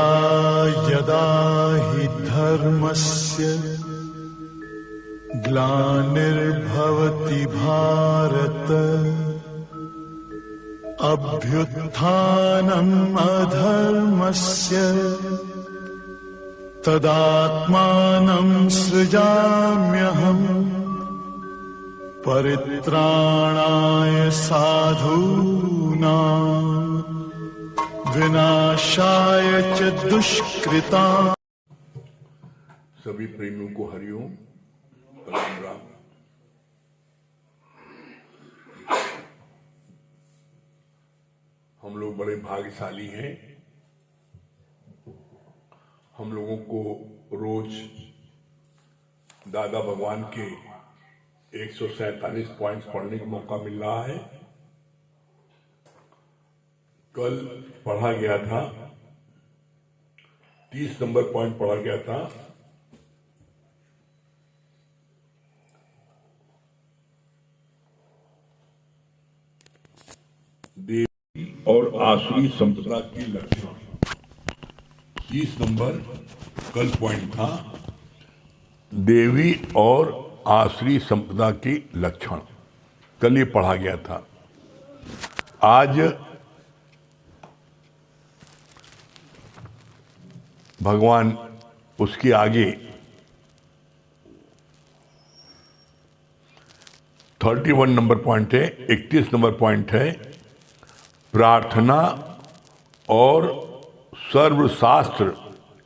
यदा यदा हि धर्मस्य ग्लानिर्भवति भारत अभ्युत्थानम् अधर्मस्य तदात्मानं सृजाम्यहम् परित्राणाय साधूनां विनाशाय च दुष्कृताम्। सभी प्रेमियों को हरिओम राम राम। हम लोग बड़े भाग्यशाली हैं। हम लोगों को रोज दादा भगवान के 147 पॉइंट्स पढ़ने का मौका मिल रहा है। कल पढ़ा गया था 30 नंबर पॉइंट पढ़ा गया था। देवी और आसुरी संपदा की लक्षण। 30 नंबर कल पॉइंट था, देवी और आसुरी संपदा की लक्षण। कल ये पढ़ा गया था। आज भगवान उसके आगे 31 नंबर पॉइंट है, 31 नंबर पॉइंट है, प्रार्थना और सर्वशास्त्र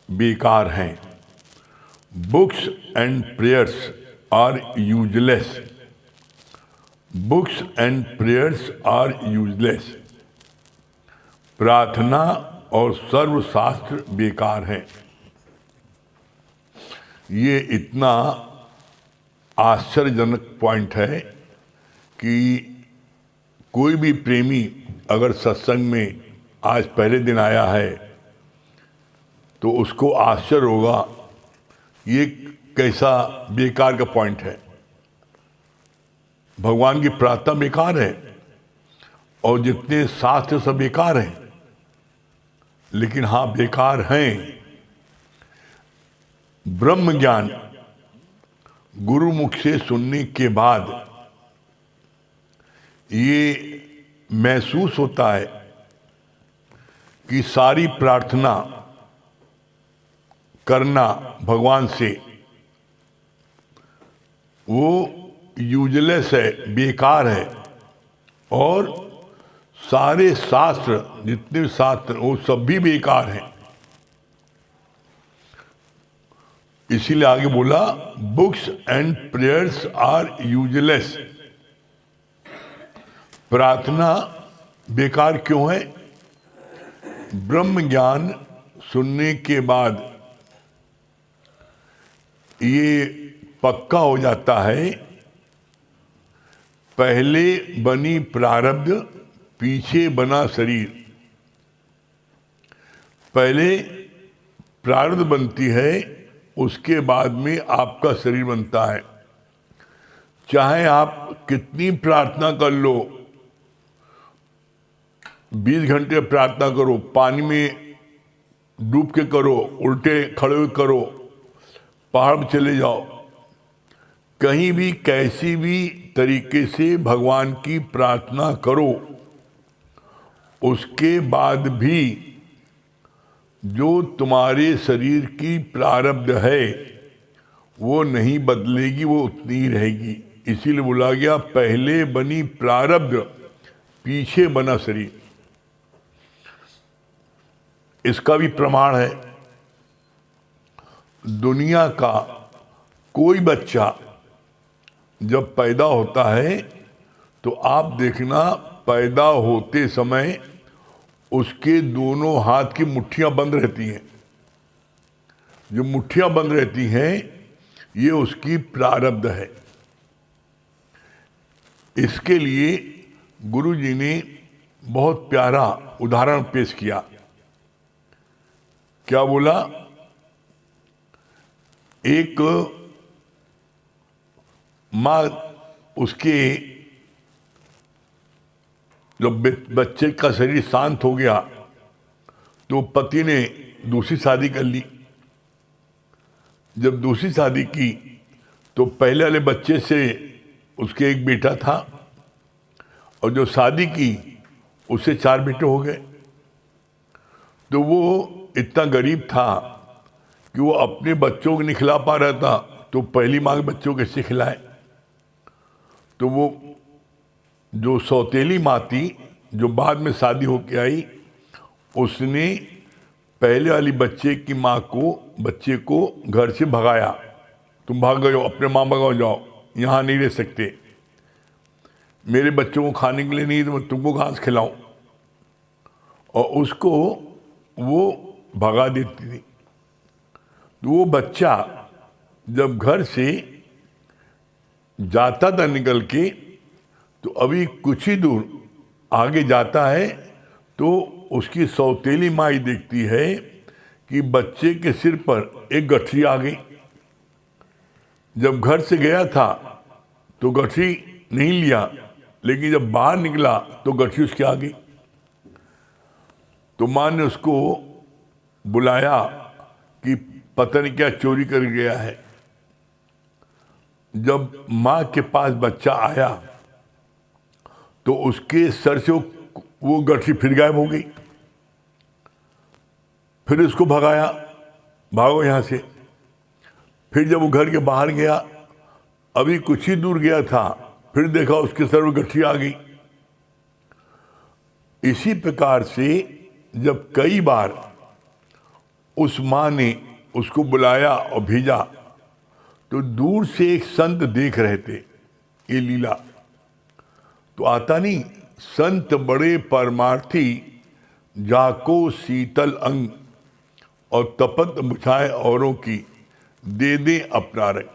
बेकार हैं। Books and prayers are useless. Books and prayers are useless. प्रार्थना और सर्वशास्त्र बेकार हैं। ये इतना आश्चर्यजनक पॉइंट है कि कोई भी प्रेमी अगर सत्संग में आज पहले दिन आया है तो उसको आश्चर्य होगा ये कैसा बेकार का पॉइंट है। भगवान की प्रार्थना बेकार है और जितने शास्त्र सब बेकार हैं। लेकिन हाँ, बेकार हैं ब्रह्म ज्ञान गुरुमुख से सुनने के बाद ये महसूस होता है कि सारी प्रार्थना करना भगवान से वो यूजलेस है, बेकार है। और सारे शास्त्र, जितने भी शास्त्र, वो सब भी बेकार हैं। इसीलिए आगे बोला books and prayers are useless. प्रार्थना बेकार क्यों है? ब्रह्म ज्ञान सुनने के बाद ये पक्का हो जाता है, पहले बनी प्रारब्ध, पीछे बना शरीर। पहले प्रारब्ध बनती है, उसके बाद में आपका शरीर बनता है। चाहे आप कितनी प्रार्थना कर लो, 20 घंटे प्रार्थना करो, पानी में डूब के करो, उल्टे खड़े हुए करो, पहाड़ पर चले जाओ, कहीं भी कैसी भी तरीके से भगवान की प्रार्थना करो, उसके बाद भी जो तुम्हारे शरीर की प्रारब्ध है वो नहीं बदलेगी, वो उतनी ही रहेगी। इसीलिए बोला गया पहले बनी प्रारब्ध, पीछे बना शरीर। इसका भी प्रमाण है, दुनिया का कोई बच्चा जब पैदा होता है तो आप देखना, पैदा होते समय उसके दोनों हाथ की मुट्ठियां बंद रहती हैं। जो मुट्ठियां बंद रहती हैं ये उसकी प्रारब्ध है। इसके लिए गुरु जी ने बहुत प्यारा उदाहरण पेश किया। क्या बोला? एक माँ, उसके जब बच्चे का शरीर शांत हो गया तो पति ने दूसरी शादी कर ली। जब दूसरी शादी की तो पहले वाले बच्चे से उसके एक बेटा था, और जो शादी की उससे 4 बेटे हो गए। तो वो इतना गरीब था कि वो अपने बच्चों को नहीं खिला पा रहा था, तो पहली माँ के बच्चों को कैसे खिलाए। तो वो जो सौतेली माँ थी, जो बाद में शादी होके आई, उसने पहले वाली बच्चे की माँ को, बच्चे को घर से भगाया। तुम भाग गए हो, अपने माँ भगाओ, जाओ, यहाँ नहीं रह सकते, मेरे बच्चों को खाने के लिए नहीं तो मैं तुमको घास खिलाऊं। और उसको वो भगा देती थी। तो वो बच्चा जब घर से जाता था निकल के, तो अभी कुछ ही दूर आगे जाता है तो उसकी सौतेली माई देखती है कि बच्चे के सिर पर एक गठरी आ गई। जब घर से गया था तो गठरी नहीं लिया, लेकिन जब बाहर निकला तो गठरी उसकी आ गई। तो माँ ने उसको बुलाया कि पता नहीं क्या चोरी कर गया है। जब माँ के पास बच्चा आया तो उसके सर से वो गठरी फिर गायब हो गई। फिर उसको भगाया, भागो यहाँ से। फिर जब वो घर के बाहर गया, अभी कुछ ही दूर गया था, फिर देखा उसके सर में गठरी आ गई। इसी प्रकार से जब कई बार उस माँ ने उसको बुलाया और भेजा, तो दूर से एक संत देख रहे थे ये लीला। तो आता नहीं, संत बड़े परमार्थी, जाको शीतल अंग, और तपत बुझाए औरों की, दे दे अपना रंग।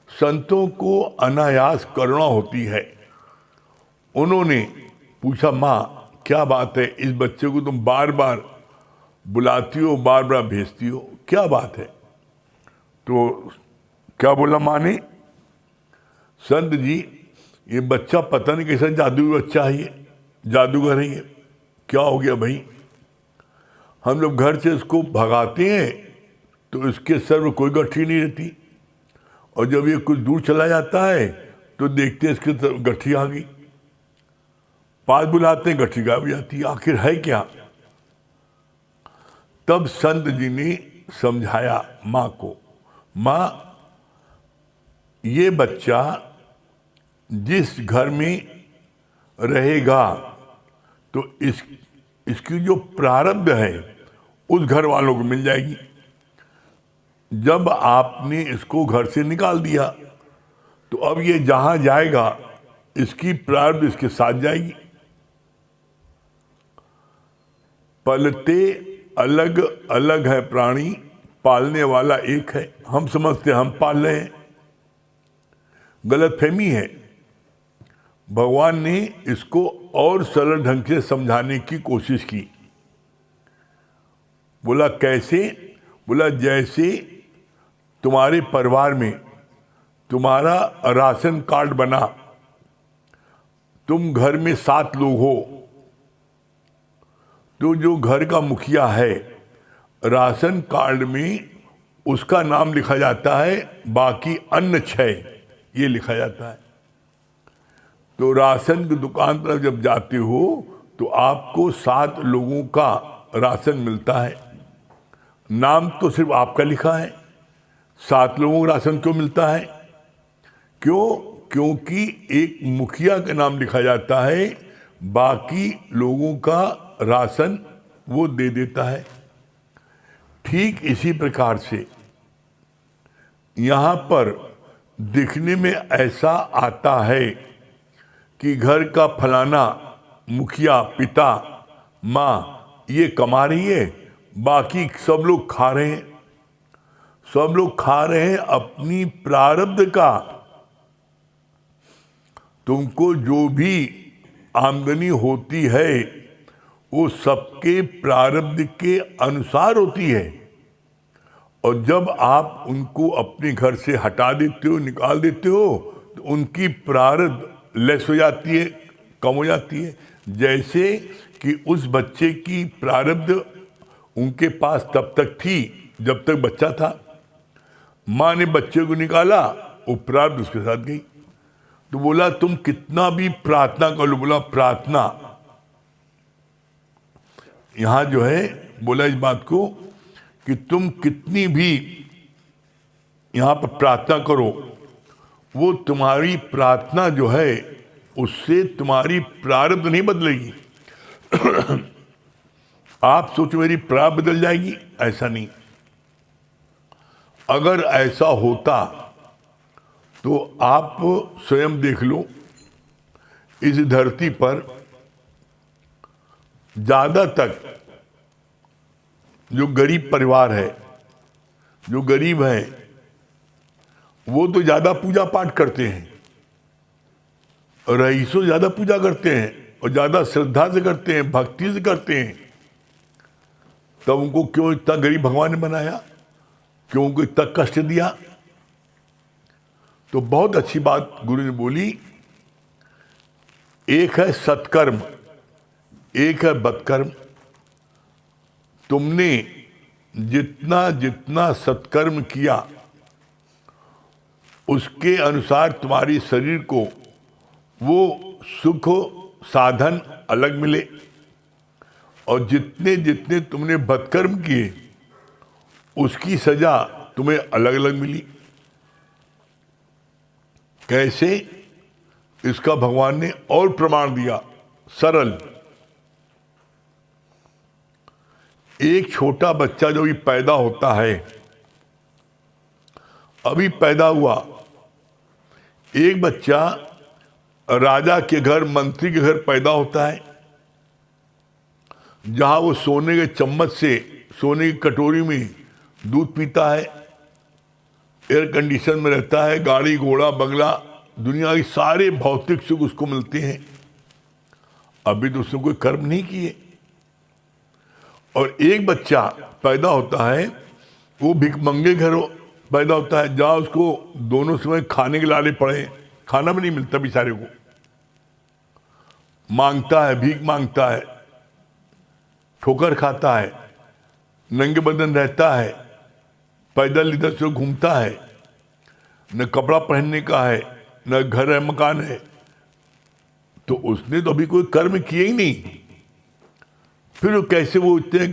संतों को अनायास करुणा होती है। उन्होंने पूछा, माँ क्या बात है, इस बच्चे को तुम बार बार बुलाती हो, बार बार भेजती हो, क्या बात है। तो क्या बोला माँ ने, संत जी ये बच्चा पता नहीं कैसा जादुई बच्चा है, ये जादूगर है, ये क्या हो गया भाई। हम लोग घर से इसको भगाते हैं तो इसके सर में कोई गठरी नहीं रहती, और जब ये कुछ दूर चला जाता है तो देखते हैं इसके गठरी आ गई। पास बुलाते हैं, गठरी गायब हो जाती है, आखिर है क्या। तब संत जी ने समझाया माँ को, माँ ये बच्चा जिस घर में रहेगा तो इसकी जो प्रारब्ध है उस घर वालों को मिल जाएगी। जब आपने इसको घर से निकाल दिया तो अब ये जहां जाएगा इसकी प्रारब्ध इसके साथ जाएगी। पलते अलग अलग है प्राणी, पालने वाला एक है। हम समझते हम पाल रहे हैं, गलतफहमी है। भगवान ने इसको और सरल ढंग से समझाने की कोशिश की। बोला कैसे, बोला जैसे तुम्हारे परिवार में तुम्हारा राशन कार्ड बना, तुम घर में 7 लोग हो, तो जो घर का मुखिया है राशन कार्ड में उसका नाम लिखा जाता है, बाकी अन्य 6 ये लिखा जाता है। तो राशन की दुकान पर जब जाते हो तो आपको 7 लोगों का राशन मिलता है। नाम तो सिर्फ आपका लिखा है, 7 लोगों को राशन क्यों मिलता है? क्यों? क्योंकि एक मुखिया का नाम लिखा जाता है, बाकी लोगों का राशन वो दे देता है। ठीक इसी प्रकार से यहाँ पर दिखने में ऐसा आता है कि घर का फलाना मुखिया, पिता, माँ ये कमा रही है, बाकी सब लोग खा रहे हैं। सब लोग खा रहे हैं अपनी प्रारब्ध का। तुमको जो भी आमदनी होती है वो सबके प्रारब्ध के अनुसार होती है, और जब आप उनको अपने घर से हटा देते हो, निकाल देते हो, तो उनकी प्रारब्ध लेस हो जाती है, कम हो जाती है। जैसे कि उस बच्चे की प्रारब्ध उनके पास तब तक थी जब तक बच्चा था। माँ ने बच्चे को निकाला, वो प्रारब्ध उसके साथ गई। तो बोला तुम कितना भी प्रार्थना कर लो, बोला प्रार्थना, यहां जो है बोला इस बात को कि तुम कितनी भी यहां पर प्रार्थना करो, वो तुम्हारी प्रार्थना जो है उससे तुम्हारी प्रारब्ध नहीं बदलेगी। आप सोचो मेरी प्रारब्ध बदल जाएगी, ऐसा नहीं। अगर ऐसा होता तो आप स्वयं देख लो, इस धरती पर ज्यादातर जो गरीब परिवार है, जो गरीब हैं, वो तो ज्यादा पूजा पाठ करते हैं, रईसों ज्यादा पूजा करते हैं और ज्यादा श्रद्धा से करते हैं, भक्ति से करते हैं। तब उनको क्यों इतना गरीब भगवान ने बनाया, क्यों उनको इतना कष्ट दिया? तो बहुत अच्छी बात गुरु ने बोली, एक है सत्कर्म, एक है बदकर्म। तुमने जितना जितना सत्कर्म किया उसके अनुसार तुम्हारी शरीर को वो सुख साधन अलग मिले, और जितने जितने तुमने बदकर्म किए उसकी सजा तुम्हें अलग अलग मिली। कैसे? इसका भगवान ने और प्रमाण दिया, सरल। एक छोटा बच्चा जो भी पैदा होता है, अभी पैदा हुआ, एक बच्चा राजा के घर, मंत्री के घर पैदा होता है, जहां वो सोने के चम्मच से, सोने की कटोरी में दूध पीता है, एयर कंडीशन में रहता है, गाड़ी घोड़ा बंगला, दुनिया के सारे भौतिक सुख उसको मिलते हैं। अभी तो उसने कोई कर्म नहीं किए। और एक बच्चा पैदा होता है, वो भिखमंगे घर पैदा होता है, जहां उसको दोनों समय खाने के लाले पड़े, खाना भी नहीं मिलता बेचारे को, मांगता है, भीख मांगता है, ठोकर खाता है, नंगे बदन रहता है, पैदल इधर से घूमता है, न कपड़ा पहनने का है, न घर है, मकान है। तो उसने तो अभी कोई कर्म किए ही नहीं, फिर कैसे वो इतने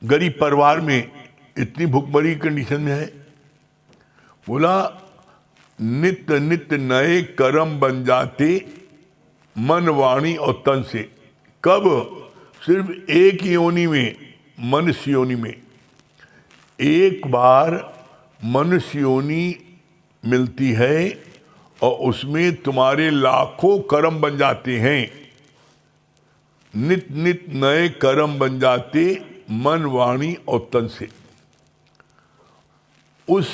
गरीब परिवार में इतनी भूखमरी कंडीशन में है? बोला नित्य नित्य नए कर्म बन जाते मन वाणी और तन से। कब? सिर्फ एक योनि में, मनुष्य योनि में। एक बार मनुष्य योनि मिलती है और उसमें तुम्हारे लाखों कर्म बन जाते हैं। नित नित नए कर्म बन जाते मन वाणी और तन से। उस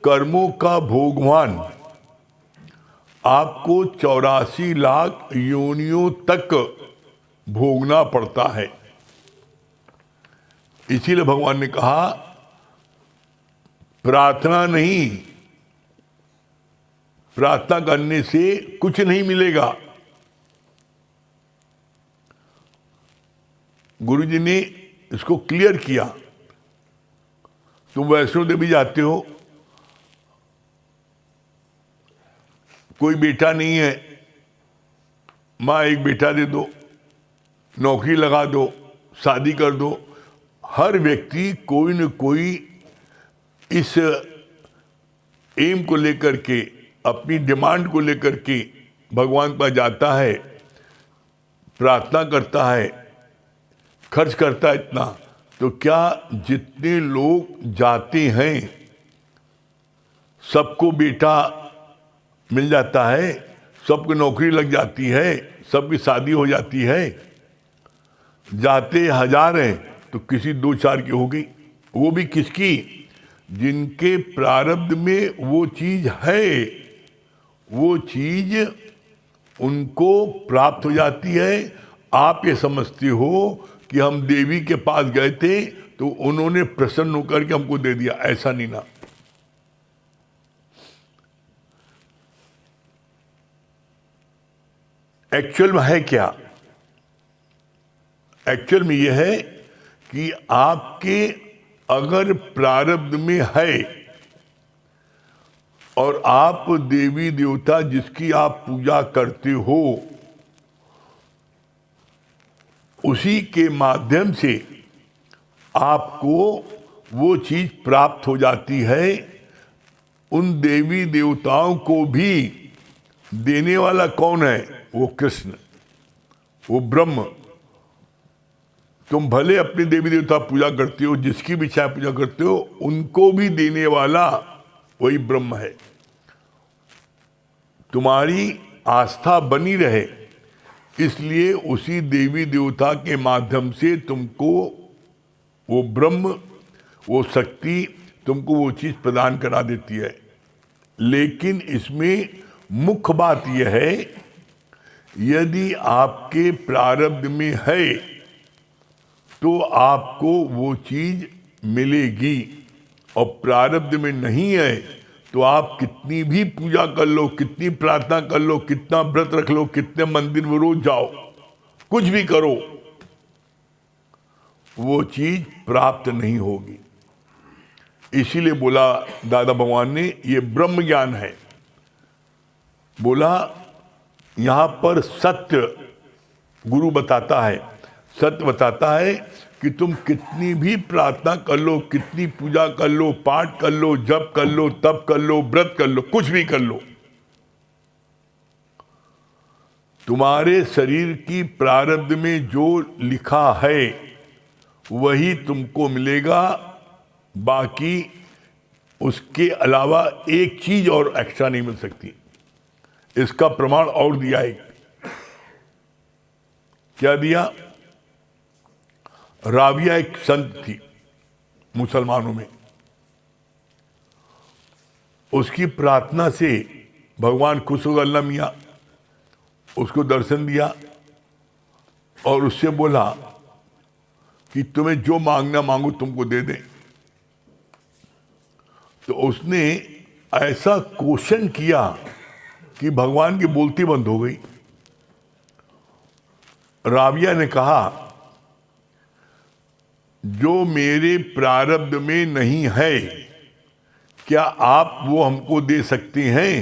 कर्मों का भोगवान आपको 84 लाख योनियों तक भोगना पड़ता है। इसीलिए भगवान ने कहा प्रार्थना नहीं, प्रार्थना करने से कुछ नहीं मिलेगा। गुरु जी ने इसको क्लियर किया। तुम वैष्णो देवी जाते हो, कोई बेटा नहीं है, माँ एक बेटा दे दो, नौकरी लगा दो, शादी कर दो। हर व्यक्ति कोई न कोई इस एम को लेकर के, अपनी डिमांड को लेकर के भगवान के पास जाता है, प्रार्थना करता है, खर्च करता है इतना। तो क्या जितने लोग जाते हैं सबको बेटा मिल जाता है, सबको नौकरी लग जाती है, सबकी शादी हो जाती है? जाते 1000 हैं तो किसी 2-4 की हो गई। वो भी किसकी? जिनके प्रारब्ध में वो चीज है, वो चीज उनको प्राप्त हो जाती है। आप ये समझते हो कि हम देवी के पास गए थे तो उन्होंने प्रसन्न होकर के हमको दे दिया, ऐसा नहीं ना। एक्चुअल में है क्या? एक्चुअल में यह है कि आपके अगर प्रारब्ध में है और आप देवी देवता जिसकी आप पूजा करते हो उसी के माध्यम से आपको वो चीज प्राप्त हो जाती है। उन देवी देवताओं को भी देने वाला कौन है? वो कृष्ण, वो ब्रह्म। तुम भले अपने देवी देवता पूजा करते हो, जिसकी भी चाहे पूजा करते हो, उनको भी देने वाला वही ब्रह्म है। तुम्हारी आस्था बनी रहे इसलिए उसी देवी देवता के माध्यम से तुमको वो ब्रह्म, वो शक्ति तुमको वो चीज प्रदान करा देती है। लेकिन इसमें मुख्य बात यह है, यदि आपके प्रारब्ध में है तो आपको वो चीज मिलेगी, और प्रारब्ध में नहीं है तो आप कितनी भी पूजा कर लो, कितनी प्रार्थना कर लो, कितना व्रत रख लो, कितने मंदिर में रोज जाओ, कुछ भी करो, वो चीज प्राप्त नहीं होगी। इसीलिए बोला दादा भगवान ने, ये ब्रह्म ज्ञान है। बोला यहां पर सत्य गुरु बताता है, सत्य बताता है कि तुम कितनी भी प्रार्थना कर लो, कितनी पूजा कर लो, पाठ कर लो, जप कर लो, तप कर लो, व्रत कर लो, कुछ भी कर लो, तुम्हारे शरीर की प्रारब्ध में जो लिखा है वही तुमको मिलेगा। बाकी उसके अलावा एक चीज और एक्स्ट्रा नहीं मिल सकती। इसका प्रमाण और दिया एक, क्या दिया? राबिया एक संत थी मुसलमानों में, उसकी प्रार्थना से भगवान खुश हो गए, अल्लाह मियां उसको दर्शन दिया और उससे बोला कि तुम्हें जो मांगना मांगो तुमको दे दे। तो उसने ऐसा क्वेश्चन किया कि भगवान की बोलती बंद हो गई। राबिया ने कहा, जो मेरे प्रारब्ध में नहीं है क्या आप वो हमको दे सकते हैं?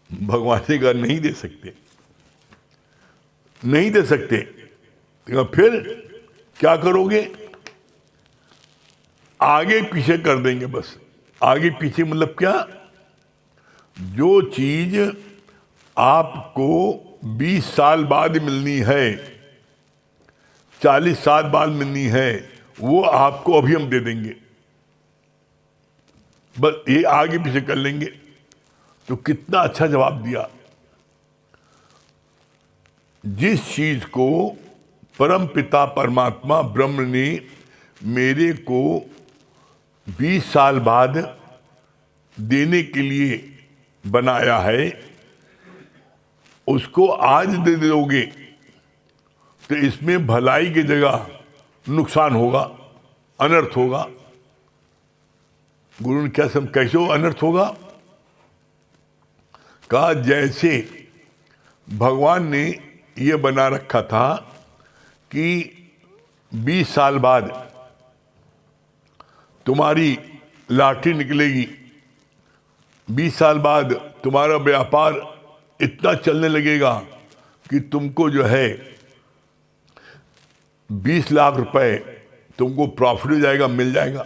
भगवान ने कहा नहीं दे सकते, नहीं दे सकते। तो फिर क्या करोगे? आगे पीछे कर देंगे बस। आगे पीछे मतलब क्या? जो चीज आपको 20 साल बाद मिलनी है, 40 साल बाद मिलनी है, वो आपको अभी हम दे देंगे, बस ये आगे पीछे कर लेंगे। तो कितना अच्छा जवाब दिया। जिस चीज को परम पिता परमात्मा ब्रह्म ने मेरे को 20 साल बाद देने के लिए बनाया है, उसको आज दे दोगे तो इसमें भलाई की जगह नुकसान होगा, अनर्थ होगा। गुरु ने क्या समझ, कैसे हो अनर्थ होगा? कहा जैसे भगवान ने ये बना रखा था कि 20 साल बाद तुम्हारी लाठी निकलेगी, 20 साल बाद तुम्हारा व्यापार इतना चलने लगेगा कि तुमको जो है 20 लाख रुपए तुमको प्रॉफिट हो जाएगा, मिल जाएगा।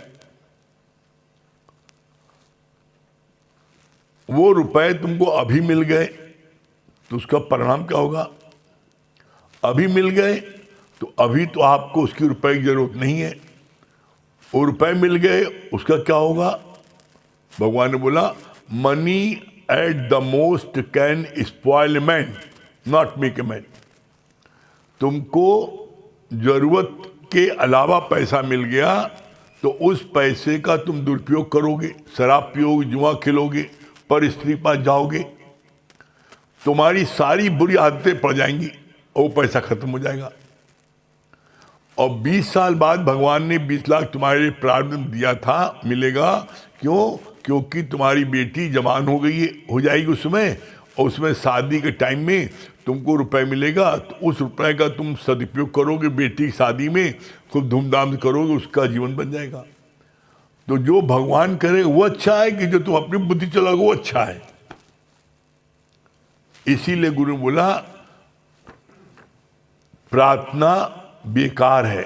वो रुपए तुमको अभी मिल गए तो उसका परिणाम क्या होगा? अभी मिल गए तो अभी तो आपको उसकी रुपए की जरूरत नहीं है। वो रुपए मिल गए उसका क्या होगा? भगवान ने बोला money at the most can spoil man not make a man. तुमको जरूरत के अलावा पैसा मिल गया तो उस पैसे का तुम दुरुपयोग करोगे, शराब पियोगे, जुआ खेलोगे, पर स्त्री पास जाओगे, तुम्हारी सारी बुरी आदतें पड़ जाएंगी और वो पैसा खत्म हो जाएगा। और 20 साल बाद भगवान ने 20 लाख तुम्हारे प्रारब्ध में दिया था, मिलेगा। क्यों? क्योंकि तुम्हारी बेटी जवान हो गई है, हो जाएगी उसमें, और उसमें शादी के टाइम में तुमको रुपए मिलेगा तो उस रुपए का तुम सदुपयोग करोगे, बेटी की शादी में खूब धूमधाम से करोगे, उसका जीवन बन जाएगा। तो जो भगवान करे वो अच्छा है कि जो तुम अपनी बुद्धि चलाओगे वो अच्छा है। इसीलिए गुरु ने बोला प्रार्थना बेकार है,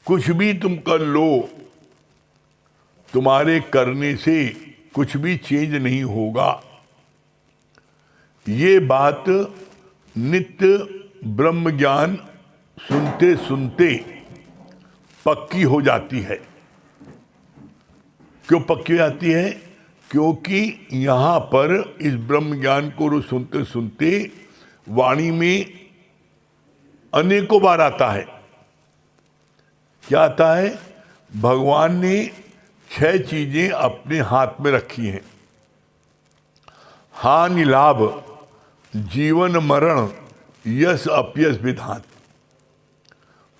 कुछ भी तुम कर लो, तुम्हारे करने से कुछ भी चेंज नहीं होगा। ये बात नित्य ब्रह्म ज्ञान सुनते सुनते पक्की हो जाती है। क्यों पक्की हो जाती है? क्योंकि यहां पर इस ब्रह्म ज्ञान को रोज सुनते सुनते वाणी में अनेकों बार आता है। क्या आता है? भगवान ने 6 चीजें अपने हाथ में रखी हैं। हानि लाभ, जीवन मरण, यश अपयश विधान।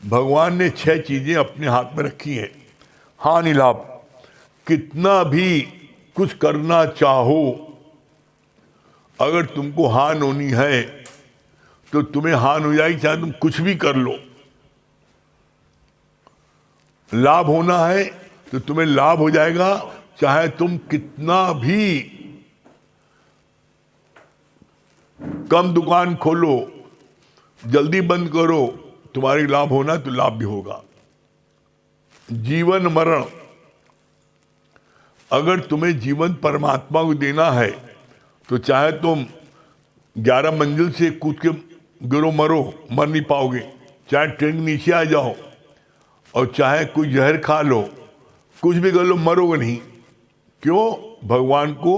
भगवान ने 6 चीजें अपने हाथ में रखी हैं। हानि लाभ, कितना भी कुछ करना चाहो, अगर तुमको हानि होनी है तो तुम्हें हानि हो जाएगी, चाहे तुम कुछ भी कर लो। लाभ होना है तो तुम्हें लाभ हो जाएगा, चाहे तुम कितना भी कम दुकान खोलो, जल्दी बंद करो, तुम्हारी लाभ होना तो लाभ भी होगा। जीवन मरण, अगर तुम्हें जीवन परमात्मा को देना है तो चाहे तुम 11 मंजिल से कूद के गिरो मरो, मर नहीं पाओगे। चाहे ट्रेन के नीचे आ जाओ और चाहे कोई जहर खा लो, कुछ भी कर लो, मरोगे नहीं। क्यों? भगवान को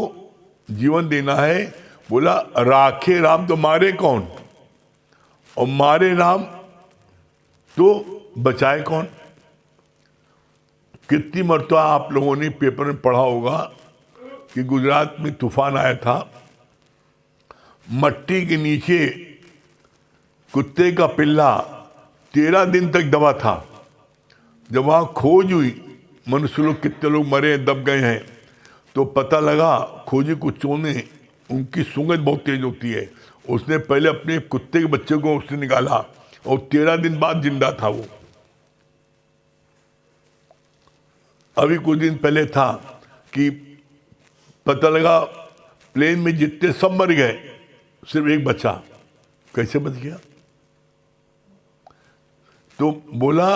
जीवन देना है। बोला राखे राम तो मारे कौन, और मारे राम तो बचाए कौन। कितनी मरतबा आप लोगों ने पेपर में पढ़ा होगा कि गुजरात में तूफान आया था, मट्टी के नीचे कुत्ते का पिल्ला 13 दिन तक दबा था। जब वहां खोज हुई, मनुष्य लोग कितने लोग मरे दब गए हैं, तो पता लगा खोजी कुत्तों ने, उनकी सूंघत बहुत तेज होती है, उसने पहले अपने कुत्ते के बच्चे को उसने निकाला और 13 दिन बाद जिंदा था वो। अभी कुछ दिन पहले था कि पता लगा प्लेन में जितने सब मर गए, सिर्फ एक बचा। कैसे बच गया? तो बोला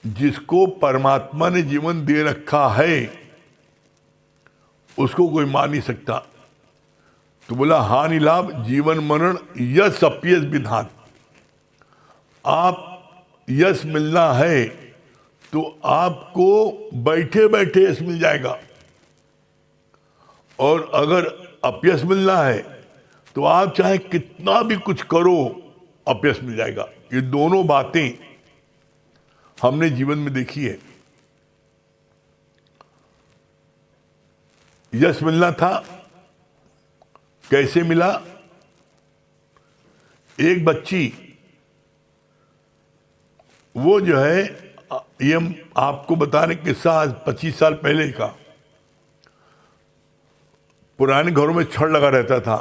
जिसको परमात्मा ने जीवन दे रखा है उसको कोई मार नहीं सकता। तो बोला हानि लाभ, जीवन मरण, यश अपयश विधान। आप यश मिलना है तो आपको बैठे बैठे यश मिल जाएगा, और अगर अपयश मिलना है तो आप चाहे कितना भी कुछ करो, अपयश मिल जाएगा। ये दोनों बातें हमने जीवन में देखी है। यश मिलना था, कैसे मिला? एक बच्ची, वो जो है, ये हम आपको बता रहे किस्सा आज 25 साल पहले का। पुराने घरों में छड़ लगा रहता था,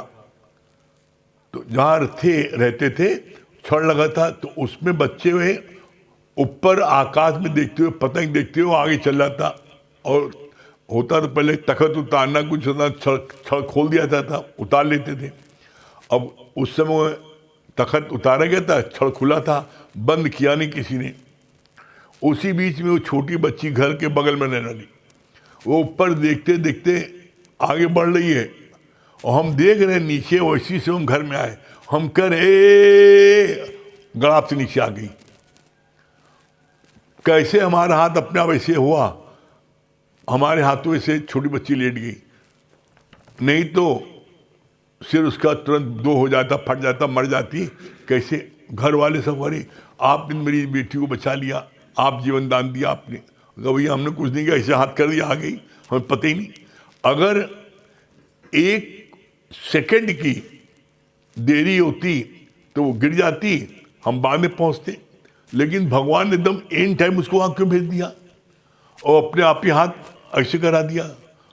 तो जहां रहते थे छड़ लगा था, तो उसमें बच्चे हुए ऊपर आकाश में देखते हुए, पतंग देखते हुए आगे चल जाता। और होता तो पहले तखत उतारना कुछ होता, छड़ खोल दिया जाता था, उतार लेते थे। अब उस समय तखत उतारा गया था, छड़ खुला था, बंद किया नहीं किसी ने। उसी बीच में वो छोटी बच्ची घर के बगल में रहने लगी, वो ऊपर देखते देखते आगे बढ़ रही है, और हम देख रहे हैं नीचे। वैसी से हम घर में आए, हम कह रहे गड़ाप से नीचे आ गई। कैसे हमारा हाथ अपने आप ऐसे हुआ, हमारे हाथों से छोटी बच्ची लेट गई, नहीं तो सिर उसका तुरंत 2 हो जाता, फट जाता, मर जाती। कैसे? घर वाले सब बोले आपने मेरी बेटी को बचा लिया, आप जीवन दान दिया आपने। भैया हमने कुछ नहीं किया, ऐसे हाथ कर दिया, आ गई, हमें पता ही नहीं। अगर 1 सेकंड की देरी होती तो वो गिर जाती, हम बाद में पहुंचते। लेकिन भगवान ने एकदम एंड टाइम उसको वहां क्यों भेज दिया, और अपने आप ही हाथ ऐसे करा दिया।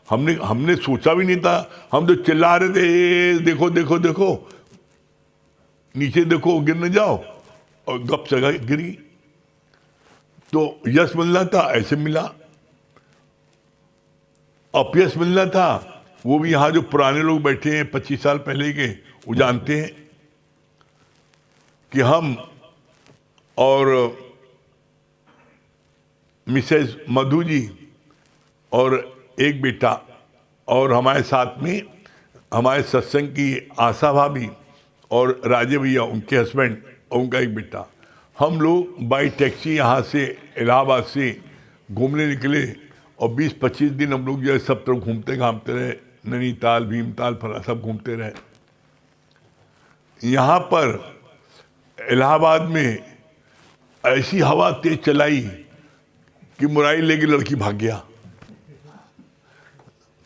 हमने हमने सोचा भी नहीं था। हम तो चिल्ला रहे थे, देखो देखो देखो, नीचे देखो, गिर न जाओ, और गप से गिरी। तो यश मिलना था, ऐसे मिला। अपयश मिलना था, वो भी यहां जो पुराने लोग बैठे हैं 25 साल पहले के, वो जानते हैं कि हम और मिसेज मधु जी और एक बेटा, और हमारे साथ में हमारे सत्संग की आशा भाभी और राजे भैया उनके हस्बैंड और उनका एक बेटा, हम लोग बाई टैक्सी यहाँ से इलाहाबाद से घूमने निकले। और 20-25 दिन हम लोग जो है सब तरफ घूमते घामते रहे, नैनीताल, भीमताल, फला सब घूमते रहे। यहाँ पर इलाहाबाद में ऐसी हवा तेज चलाई कि मुराई लेके लड़की भाग गया।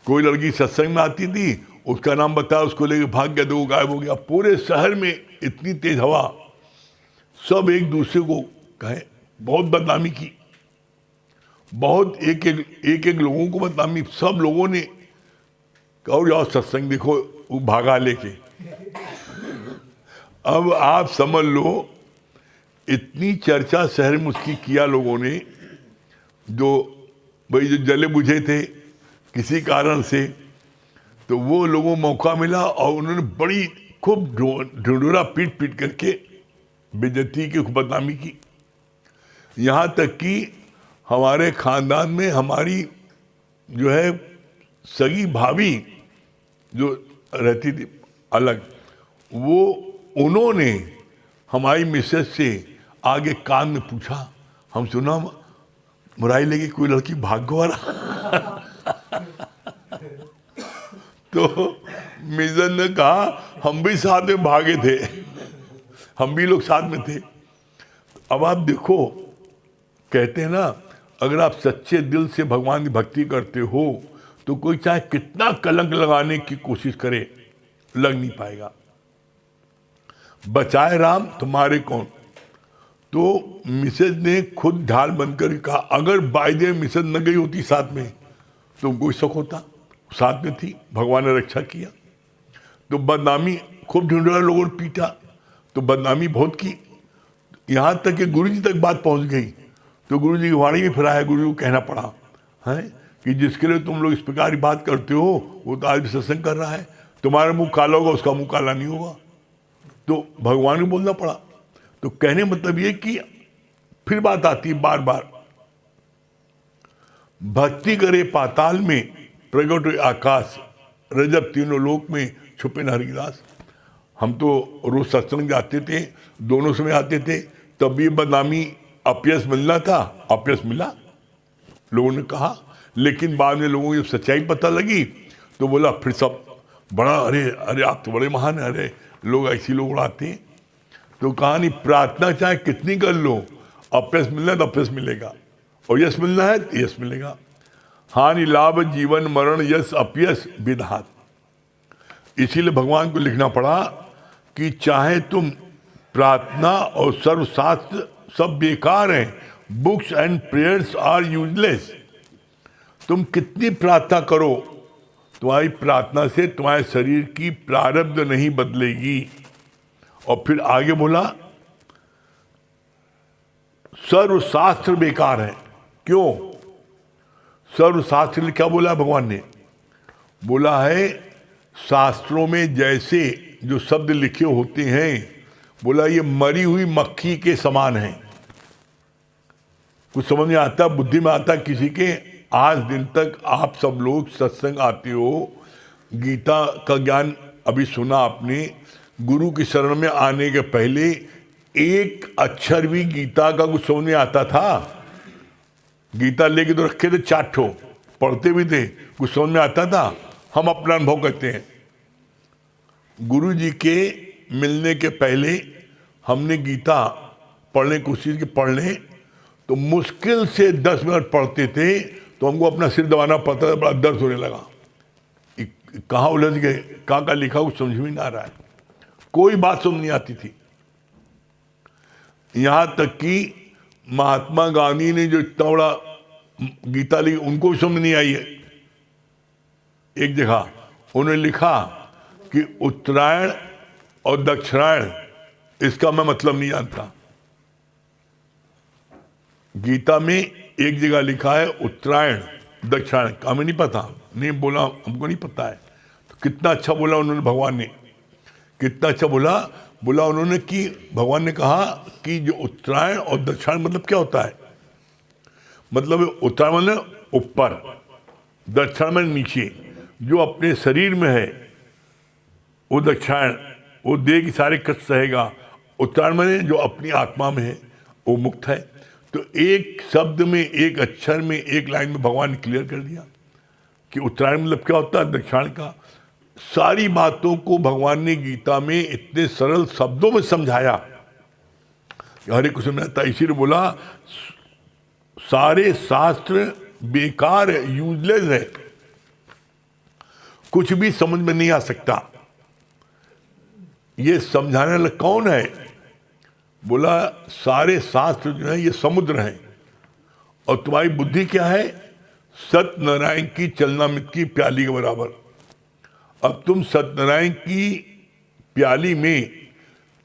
कोई लड़की सत्संग में आती थी, उसका नाम बताया, उसको लेके भाग गया, तो वो गायब हो गया। पूरे शहर में इतनी तेज हवा, सब एक दूसरे को कहे, बहुत बदनामी की, बहुत एक एक लोगों को बदनामी। सब लोगों ने कहो जाओ सत्संग देखो, वो भागा लेके। अब आप समझ लो, इतनी चर्चा शहर में उसकी किया लोगों ने, जो भाई जो जले बुझे थे किसी कारण से, तो वो लोगों को मौका मिला और उन्होंने बड़ी खूब ढिंढोरा पीट पीट करके बेइज्जती की, बदनामी की। यहाँ तक कि हमारे खानदान में हमारी जो है सगी भाभी जो रहती थी अलग, वो उन्होंने हमारी मिसेज से आगे कान में पूछा, हम सुना मुराई लेके कोई लड़की भाग गया। तो मिसेज ने कहा, हम भी साथ में भागे थे, हम भी लोग साथ में थे। अब आप देखो, कहते हैं ना, अगर आप सच्चे दिल से भगवान की भक्ति करते हो तो कोई चाहे कितना कलंक लगाने की कोशिश करे, लग नहीं पाएगा। बचाए राम तुम्हारे कौन। तो मिसेज ने खुद ढाल बनकर कहा, अगर बायदे मिसेज न गई होती साथ में तो कोई शक होता, साथ में थी, भगवान ने रक्षा किया। तो बदनामी खूब ढूंढा, लोगों ने पीटा, तो बदनामी बहुत की, यहाँ तक कि गुरु जी तक बात पहुँच गई। तो गुरु जी की वाणी में फिर आया, गुरु जी को कहना पड़ा है कि जिसके लिए तुम लोग इस प्रकार की बात करते हो, वो तो आज भी सत्संग कर रहा है, तुम्हारा मुंह काला होगा, उसका मुंह काला नहीं होगा। तो भगवान को बोलना पड़ा। तो कहने मतलब ये कि फिर बात आती है बार बार, भक्ति करे पाताल में, प्रगट हुए आकाश, रजब तीनों लोक में छुपे न हरिदास। हम तो रोज सत्संग जाते थे, दोनों समय आते थे, तब ये बदनामी अपयश मिलना था, अपयश मिला लोगों ने कहा। लेकिन बाद में लोगों को जब सच्चाई पता लगी तो बोला, फिर सब बड़ा, अरे अरे आप तो बड़े महान हैं, अरे लोग ऐसी लोग उड़ाते हैं। तो कहानी, प्रार्थना चाहे कितनी कर लो, अपयश मिलना है तो अपयश मिलेगा, और यश मिलना है तो यश मिलेगा। हानि लाभ जीवन मरण यश अपयश विधात। इसीलिए भगवान को लिखना पड़ा कि चाहे तुम प्रार्थना और सर्वशास्त्र सब बेकार हैं, books and prayers are useless. तुम कितनी प्रार्थना करो, तुम्हारी प्रार्थना से तुम्हारे शरीर की प्रारब्ध नहीं बदलेगी। और फिर आगे बोला, सर्वशास्त्र बेकार है। क्यों? सर्वशास्त्र क्या बोला भगवान ने? बोला है, शास्त्रों में जैसे जो शब्द लिखे होते हैं, बोला ये मरी हुई मक्खी के समान है। कुछ समझ में आता, बुद्धि में आता किसी के? आज दिन तक आप सब लोग सत्संग आते हो, गीता का ज्ञान अभी सुना आपने, गुरु की शरण में आने के पहले एक अक्षर भी गीता का कुछ समझ में आता था? गीता लेके तो रखे थे 4 ठो, पढ़ते भी थे, कुछ समझ में आता था? हम अपना अनुभव करते हैं, गुरु जी के मिलने के पहले हमने गीता पढ़ने की कोशिश की, पढ़ने तो मुश्किल से 10 मिनट पढ़ते थे तो हमको अपना सिर दबाना पड़ता था, बड़ा दर्द होने लगा। कहाँ उलझ गए, कहाँ का लिखा कुछ समझ में नहीं आ रहा है, कोई बात समझ नहीं आती थी। यहाँ तक कि महात्मा गांधी ने जो इतना बड़ा गीता लिखी, उनको भी समझ नहीं आई है। एक जगह उन्होंने लिखा कि उत्तरायण और दक्षिणायण इसका मैं मतलब नहीं जानता। गीता में एक जगह लिखा है उत्तरायण दक्षिणायण, हमें नहीं पता, नहीं बोला, हमको नहीं पता है। तो कितना अच्छा बोला उन्होंने, भगवान ने कितना अच्छा बोला उन्होंने कि भगवान ने कहा कि जो उत्तरायण और दक्षिणायन मतलब क्या होता है, मतलब उत्तरायण मतलब ऊपर, दक्षिणायन मतलब नीचे। जो अपने शरीर में है वो दक्षिणायन, वो देह की सारे कष्ट सहेगा। उत्तरायण मतलब जो अपनी आत्मा में है वो मुक्त है। तो एक शब्द में, एक अक्षर में, एक लाइन में भगवान ने क्लियर कर दिया कि उत्तरायण मतलब क्या होता है, दक्षिणायन का। सारी बातों को भगवान ने गीता में इतने सरल शब्दों में समझाया। हरे कृष्ण मेहता इसीलिए बोला सारे शास्त्र बेकार है, यूजलेस है, कुछ भी समझ में नहीं आ सकता। ये समझाने वाला कौन है? बोला सारे शास्त्र जो है ये समुद्र है और तुम्हारी बुद्धि क्या है, सत्यनारायण की चलनामृत की प्याली के बराबर। अब तुम सत्यनारायण की प्याली में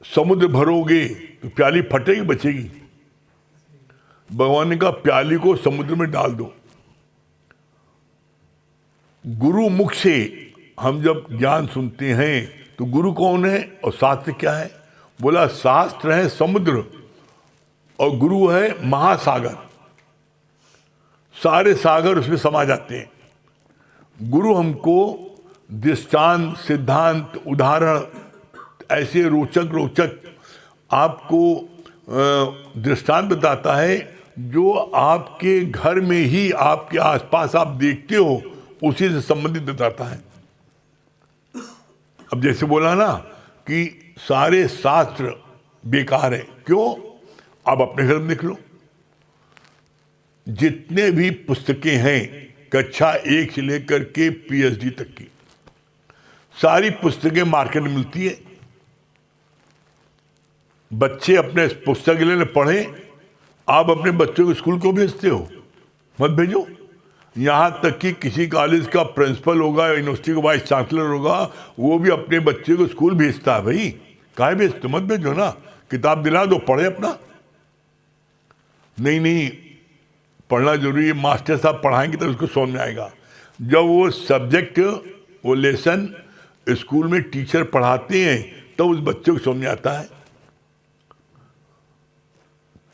समुद्र भरोगे तो प्याली फटेगी, बचेगी? भगवान ने कहा प्याली को समुद्र में डाल दो। गुरु मुख से हम जब ज्ञान सुनते हैं तो गुरु कौन है और शास्त्र क्या है? बोला शास्त्र है समुद्र और गुरु है महासागर। सारे सागर उसमें समा जाते हैं। गुरु हमको दृष्टांत, सिद्धांत, उदाहरण ऐसे रोचक आपको दृष्टांत बताता है जो आपके घर में ही, आपके आसपास आप देखते हो, उसी से संबंधित बताता है। अब जैसे बोला ना कि सारे शास्त्र बेकार है, क्यों? आप अपने घर में देख लो, जितने भी पुस्तकें हैं कक्षा 1 से लेकर के PhD तक की सारी पुस्तकें मार्केट में मिलती है। बच्चे अपने पुस्तक लेने पढ़े, आप अपने बच्चों को स्कूल क्यों भेजते हो? मत भेजो। यहाँ तक कि किसी कॉलेज का प्रिंसिपल होगा, यूनिवर्सिटी का वाइस चांसलर होगा, वो भी अपने बच्चे को स्कूल भेजता है। भाई काहे भेजते? मत भेजो ना, किताब दिला दो, पढ़े अपना। नहीं, पढ़ना जरूरी है। मास्टर साहब पढ़ाएंगे तो उसको समझ में आएगा। जब वो सब्जेक्ट, वो लेसन स्कूल में टीचर पढ़ाते हैं तो उस बच्चे को समझ में आता है।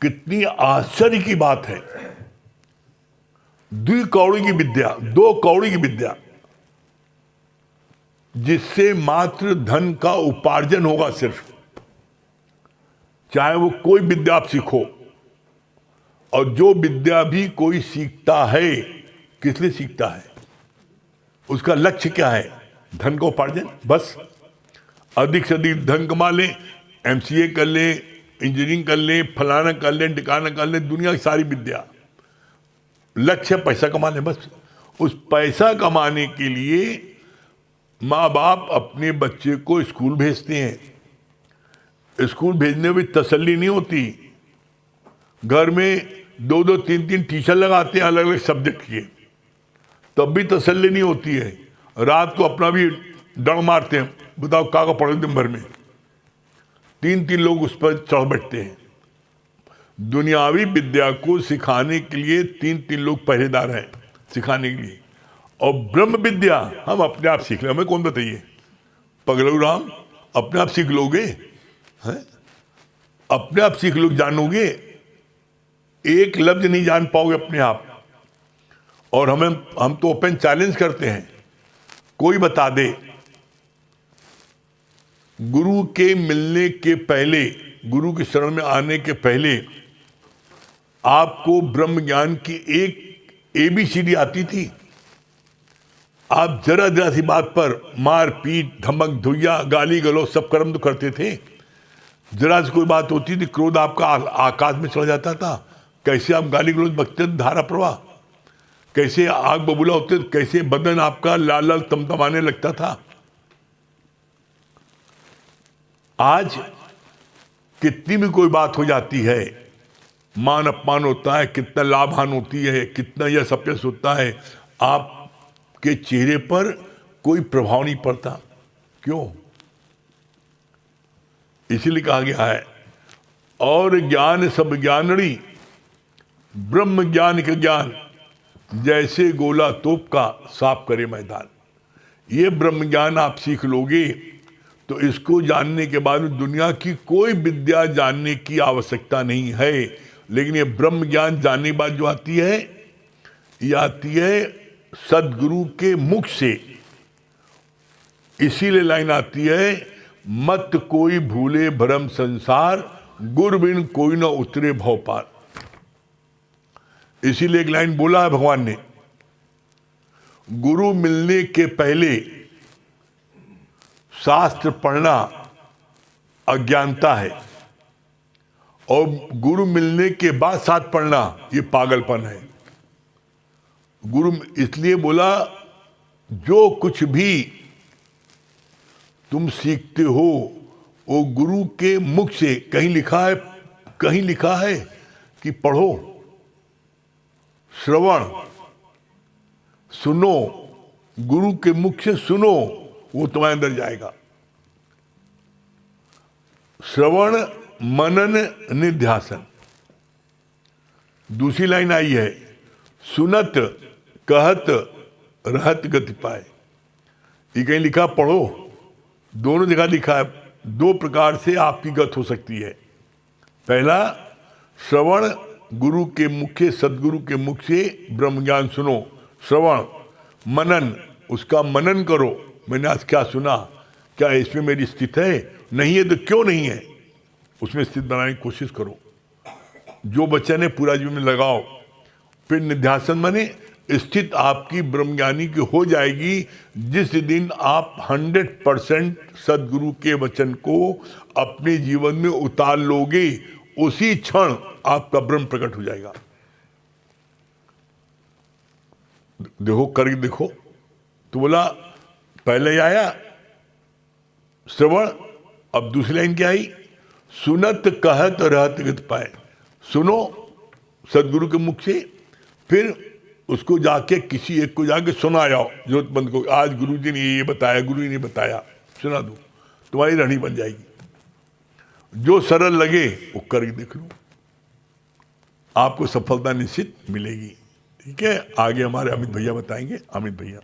कितनी आश्चर्य की बात है। 2 कौड़ी की विद्या जिससे मात्र धन का उपार्जन होगा सिर्फ, चाहे वो कोई विद्या आप सीखो। और जो विद्या भी कोई सीखता है, किस लिए सीखता है? उसका लक्ष्य क्या है? धन का उपार्जन। बस अधिक से अधिक धन कमा ले, MCA कर ले, इंजीनियरिंग कर ले, फलाना कर ले, टिकाना कर ले, दुनिया की सारी विद्या, लक्ष्य पैसा कमा ले। बस उस पैसा कमाने के लिए माँ बाप अपने बच्चे को स्कूल भेजते हैं। स्कूल भेजने में तसल्ली नहीं होती, घर में 2-2, 3-3 टीचर लगाते हैं अलग अलग सब्जेक्ट के, तब भी तसल्ली नहीं होती है। रात को अपना भी डर मारते हैं, बताओ का पढ़े दिन भर में। 3-3 लोग उस पर चढ़ बैठते हैं। दुनियावी विद्या को सिखाने के लिए 3-3 लोग पहरेदार हैं सिखाने के लिए। और ब्रह्म विद्या हम अपने आप सीख ले, हमें कौन बताइए? पगलू राम, अपने आप सीख लोगे हैं? अपने आप सीख लोग, जानोगे? एक लफ्ज नहीं जान पाओगे अपने आप। और हम तो ओपन चैलेंज करते हैं, कोई बता दे गुरु के मिलने के पहले, गुरु के शरण में आने के पहले आपको ब्रह्म ज्ञान की एक ABCD आती थी? आप जरा सी बात पर मार पीट, धमक धुइया, गाली गलौज सब कर्म तो करते थे। जरा सी कोई बात होती थी, क्रोध आपका आकाश में चला जाता था। कैसे आप गाली गलौज बकते, धारा प्रवाह, कैसे आग बबूला होते, कैसे बदन आपका लाल लाल तमतमाने लगता था। आज कितनी भी कोई बात हो जाती है, मान अपमान होता है, कितना लाभ हानि होती है, कितना यश अपयश होता है, आपके चेहरे पर कोई प्रभाव नहीं पड़ता। क्यों? इसीलिए कहा गया है, और ज्ञान सब ज्ञानड़ी, ब्रह्म ज्ञान का ज्ञान जैसे गोला तोप का साफ करे मैदान। ये ब्रह्म ज्ञान आप सीख लोगे तो इसको जानने के बाद दुनिया की कोई विद्या जानने की आवश्यकता नहीं है। लेकिन ये ब्रह्म ज्ञान जानने के बाद जो आती है, ये आती है सदगुरु के मुख से। इसीलिए लाइन आती है, मत कोई भूले भरम संसार, गुरु बिन कोई न उतरे भव पार। इसीलिए एक लाइन बोला है भगवान ने, गुरु मिलने के पहले शास्त्र पढ़ना अज्ञानता है, और गुरु मिलने के बाद शास्त्र पढ़ना ये पागलपन है। गुरु इसलिए बोला, जो कुछ भी तुम सीखते हो वो गुरु के मुख से। कहीं लिखा है कि पढ़ो, श्रवण सुनो, गुरु के मुख से सुनो, वो तुम्हारे अंदर जाएगा। श्रवण मनन निध्यासन। दूसरी लाइन आई है, सुनत कहत रहत गति पाए। ये कहीं लिखा पढ़ो, दोनों जगह लिखा है। दो प्रकार से आपकी गत हो सकती है। पहला, श्रवण गुरु के मुख से, सदगुरु के मुख से ब्रह्म ज्ञान सुनो। श्रवण, मनन, उसका मनन करो, मैंने आज क्या सुना, क्या इसमें मेरी स्थित है, नहीं है तो क्यों नहीं है, उसमें स्थित बनाने की कोशिश करो। जो वचन है पूरा जीवन में लगाओ। फिर निध्यासन माने स्थित आपकी ब्रह्मज्ञानी की हो जाएगी जिस दिन आप 100% सदगुरु के वचन को अपने जीवन में उतार लोगे, उसी क्षण आपका ब्रह्म प्रकट हो जाएगा। देखो करके देखो। तो बोला पहले आया श्रवण, अब दूसरी लाइन क्या आई, सुनत कहत रहत गति पाए। सुनो सदगुरु के मुख से, फिर उसको जाके किसी एक को जाके सुना जाओ जरूरतमंद को। आज गुरु जी ने ये बताया, गुरु जी ने बताया, सुना दो, तुम्हारी रहनी बन जाएगी। जो सरल लगे वो करके देख लो, आपको सफलता निश्चित मिलेगी। ठीक है, आगे हमारे अमित भैया बताएंगे। अमित भैया।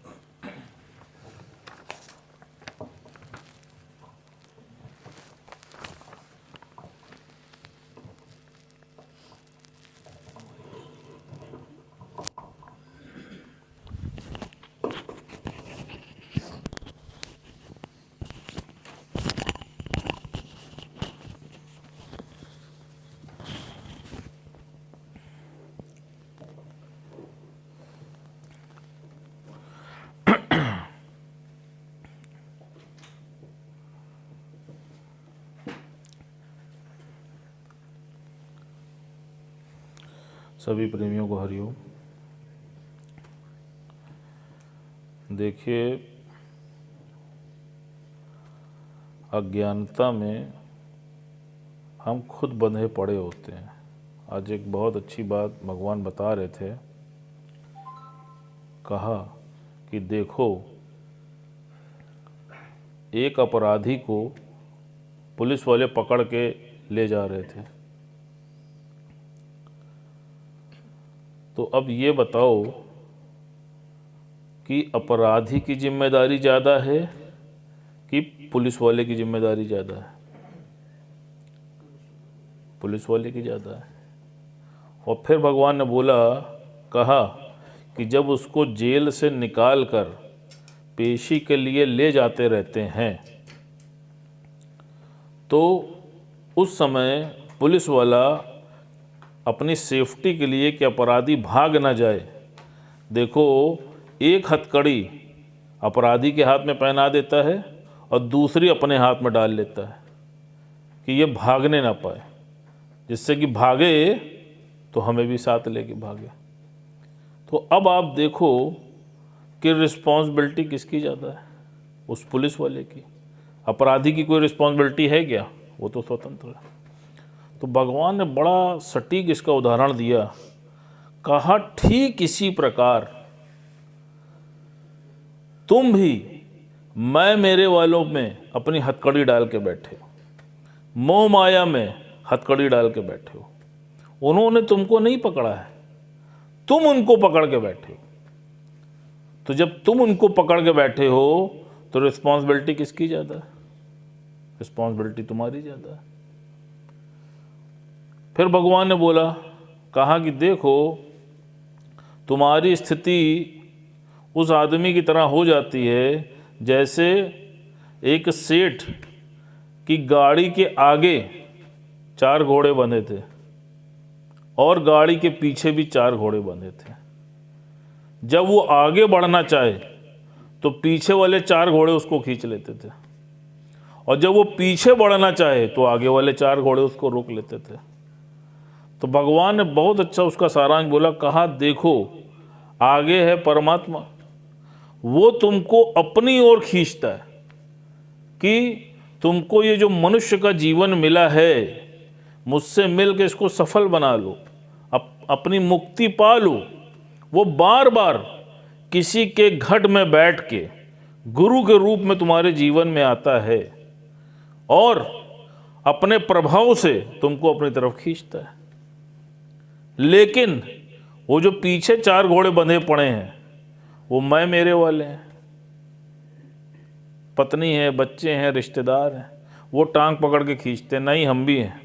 सभी प्रेमियों को हरिओम। देखिए, अज्ञानता में हम खुद बंधे पड़े होते हैं। आज एक बहुत अच्छी बात भगवान बता रहे थे। कहा कि देखो, एक अपराधी को पुलिस वाले पकड़ के ले जा रहे थे, तो अब ये बताओ कि अपराधी की जिम्मेदारी ज़्यादा है कि पुलिस वाले की जिम्मेदारी ज़्यादा है? पुलिस वाले की ज़्यादा है। और फिर भगवान ने बोला, कहा कि जब उसको जेल से निकाल कर पेशी के लिए ले जाते रहते हैं तो उस समय पुलिस वाला अपनी सेफ्टी के लिए कि अपराधी भाग ना जाए, देखो एक हथकड़ी अपराधी के हाथ में पहना देता है और दूसरी अपने हाथ में डाल लेता है कि ये भागने ना पाए, जिससे कि भागे तो हमें भी साथ लेके भागे। तो अब आप देखो कि रिस्पॉन्सिबिलिटी किसकी ज़्यादा है? उस पुलिस वाले की। अपराधी की कोई रिस्पॉन्सिबिलिटी है क्या? वो तो स्वतंत्र है। तो भगवान ने बड़ा सटीक इसका उदाहरण दिया। कहा ठीक इसी प्रकार तुम भी मैं मेरे वालों में अपनी हथकड़ी डाल के बैठे हो, मोह माया में हथकड़ी डाल के बैठे हो। उन्होंने तुमको नहीं पकड़ा है, तुम उनको पकड़ के बैठे हो। तो जब तुम उनको पकड़ के बैठे हो तो रिस्पॉन्सिबिलिटी किसकी ज़्यादा है? रिस्पॉन्सिबिलिटी तुम्हारी ज़्यादा है। फिर भगवान ने बोला, कहा कि देखो तुम्हारी स्थिति उस आदमी की तरह हो जाती है जैसे एक सेठ की गाड़ी के आगे 4 घोड़े बंधे थे और गाड़ी के पीछे भी 4 घोड़े बंधे थे। जब वो आगे बढ़ना चाहे तो पीछे वाले 4 घोड़े उसको खींच लेते थे, और जब वो पीछे बढ़ना चाहे तो आगे वाले 4 घोड़े उसको रोक लेते थे। तो भगवान ने बहुत अच्छा उसका सारांश बोला, कहा देखो आगे है परमात्मा, वो तुमको अपनी ओर खींचता है कि तुमको ये जो मनुष्य का जीवन मिला है मुझसे मिल के इसको सफल बना लो, अपनी मुक्ति पा लो। वो बार बार किसी के घट में बैठ के गुरु के रूप में तुम्हारे जीवन में आता है और अपने प्रभाव से तुमको अपनी तरफ खींचता है। लेकिन वो जो पीछे 4 घोड़े बंधे पड़े हैं वो मैं मेरे वाले हैं, पत्नी है, बच्चे हैं, रिश्तेदार हैं, वो टांग पकड़ के खींचते, नहीं हम भी हैं,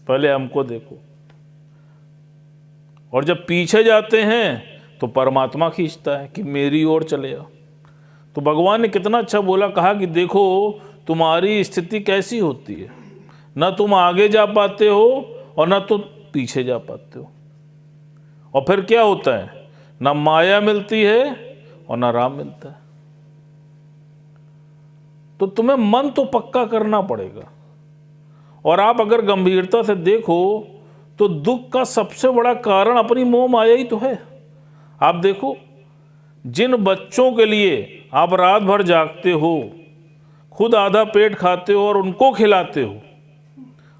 पहले हमको देखो। और जब पीछे जाते हैं तो परमात्मा खींचता है कि मेरी ओर चले आओ। तो भगवान ने कितना अच्छा बोला, कहा कि देखो तुम्हारी स्थिति कैसी होती है, ना तुम आगे जा पाते हो और ना तुम पीछे जा पाते हो। और फिर क्या होता है, ना माया मिलती है और ना राम मिलता है। तो तुम्हें मन तो पक्का करना पड़ेगा। और आप अगर गंभीरता से देखो तो दुख का सबसे बड़ा कारण अपनी मोह माया ही तो है। आप देखो जिन बच्चों के लिए आप रात भर जागते हो, खुद आधा पेट खाते हो और उनको खिलाते हो,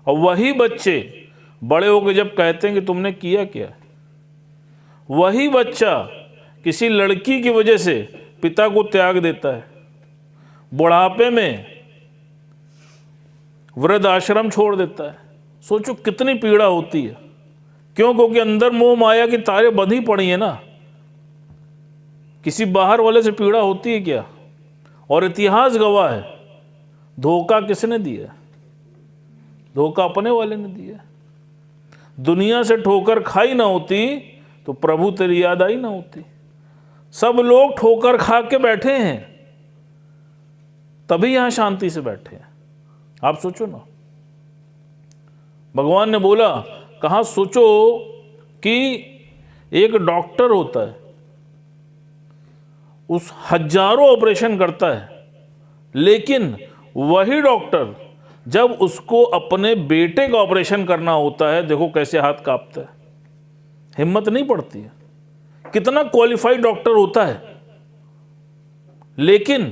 और वही बच्चे बड़े होकर जब कहते हैं कि तुमने किया क्या, वही बच्चा किसी लड़की की वजह से पिता को त्याग देता है, बुढ़ापे में वृद्ध आश्रम छोड़ देता है। सोचो कितनी पीड़ा होती है। क्यों? क्योंकि अंदर मोह माया की तारें बंधी पड़ी है ना। किसी बाहर वाले से पीड़ा होती है क्या? और इतिहास गवाह है, धोखा किसने दिया? धोखा अपने वाले ने दिया। दुनिया से ठोकर खाई ना होती तो प्रभु तेरी याद आई ना होती। सब लोग ठोकर खा के बैठे हैं, तभी यहां शांति से बैठे हैं। आप सोचो ना, भगवान ने बोला, कहा सोचो कि एक डॉक्टर होता है, उस हजारों ऑपरेशन करता है, लेकिन वही डॉक्टर जब उसको अपने बेटे का ऑपरेशन करना होता है, देखो कैसे हाथ कांपता है, हिम्मत नहीं पड़ती है। कितना क्वालिफाइड डॉक्टर होता है, लेकिन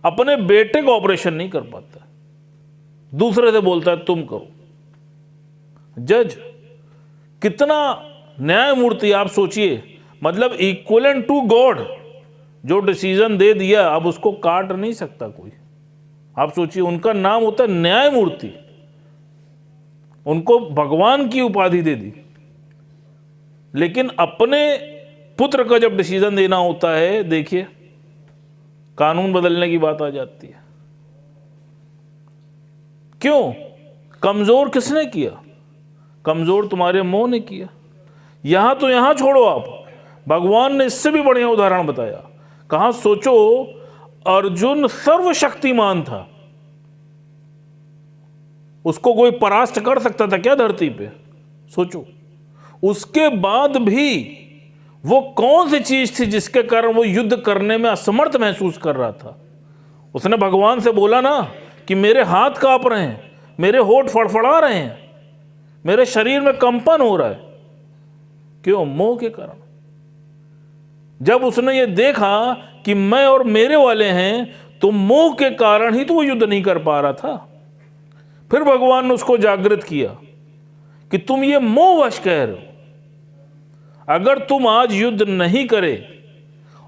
अपने बेटे का ऑपरेशन नहीं कर पाता, दूसरे से बोलता है तुम करो। जज कितना न्यायमूर्ति, आप सोचिए, मतलब इक्वलेंट टू गॉड जो डिसीजन दे दिया, अब उसको काट नहीं सकता कोई। आप सोचिए, उनका नाम होता है न्यायमूर्ति, उनको भगवान की उपाधि दे दी, लेकिन अपने पुत्र का जब डिसीजन देना होता है, देखिए कानून बदलने की बात आ जाती है। क्यों? कमजोर किसने किया? कमजोर तुम्हारे मोह ने किया। यहां तो यहां छोड़ो आप, भगवान ने इससे भी बढ़िया उदाहरण बताया। कहा सोचो, अर्जुन सर्वशक्तिमान था, उसको कोई परास्त कर सकता था क्या धरती पे? सोचो, उसके बाद भी वो कौन सी चीज थी जिसके कारण वो युद्ध करने में असमर्थ महसूस कर रहा था? उसने भगवान से बोला ना कि मेरे हाथ कांप रहे हैं, मेरे होठ फड़फड़ा रहे हैं, मेरे शरीर में कंपन हो रहा है। क्यों? मोह के कारण। जब उसने ये देखा कि मैं और मेरे वाले हैं, तो मोह के कारण ही तो वो युद्ध नहीं कर पा रहा था। फिर भगवान ने उसको जागृत किया कि तुम ये मोहवश कह रहे हो, अगर तुम आज युद्ध नहीं करे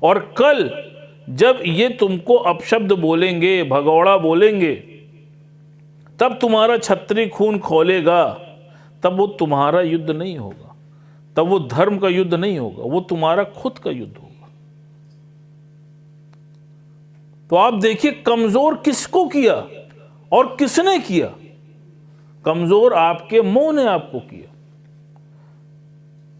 और कल जब ये तुमको अपशब्द बोलेंगे, भगौड़ा बोलेंगे, तब तुम्हारा छत्री खून खोलेगा, तब वो तुम्हारा युद्ध नहीं होगा, तब वो धर्म का युद्ध नहीं होगा, वो तुम्हारा खुद का युद्ध होगा। तो आप देखिए कमजोर किसको किया और किसने किया? कमजोर आपके मोह ने आपको किया।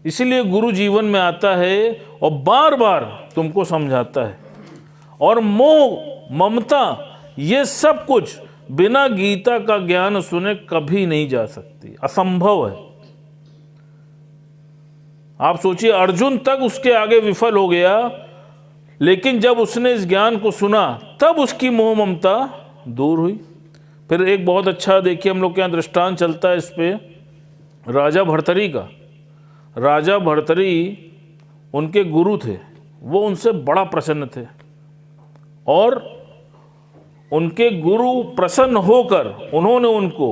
इसलिए गुरु जीवन में आता है और बार बार तुमको समझाता है। और मोह, ममता, ये सब कुछ बिना गीता का ज्ञान सुने कभी नहीं जा सकती, असंभव है। आप सोचिए, अर्जुन तक उसके आगे विफल हो गया, लेकिन जब उसने इस ज्ञान को सुना तब उसकी मोह ममता दूर हुई। फिर एक बहुत अच्छा देखिए, हम लोग के यहाँ दृष्टांत चलता है इस पे, राजा भर्तरी का। राजा भर्तरी उनके गुरु थे, वो उनसे बड़ा प्रसन्न थे और उनके गुरु प्रसन्न होकर उन्होंने उनको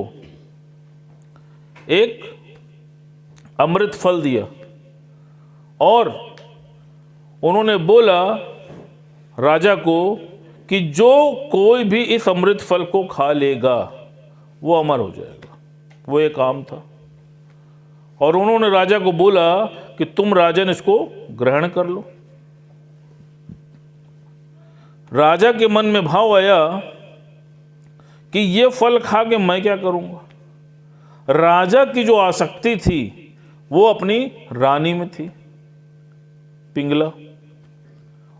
एक अमृत फल दिया और उन्होंने बोला राजा को कि जो कोई भी इस अमृत फल को खा लेगा वो अमर हो जाएगा। वो एक आम था और उन्होंने राजा को बोला कि तुम राजन इसको ग्रहण कर लो। राजा के मन में भाव आया कि ये फल खा के मैं क्या करूंगा। राजा की जो आसक्ति थी वो अपनी रानी में थी, पिंगला,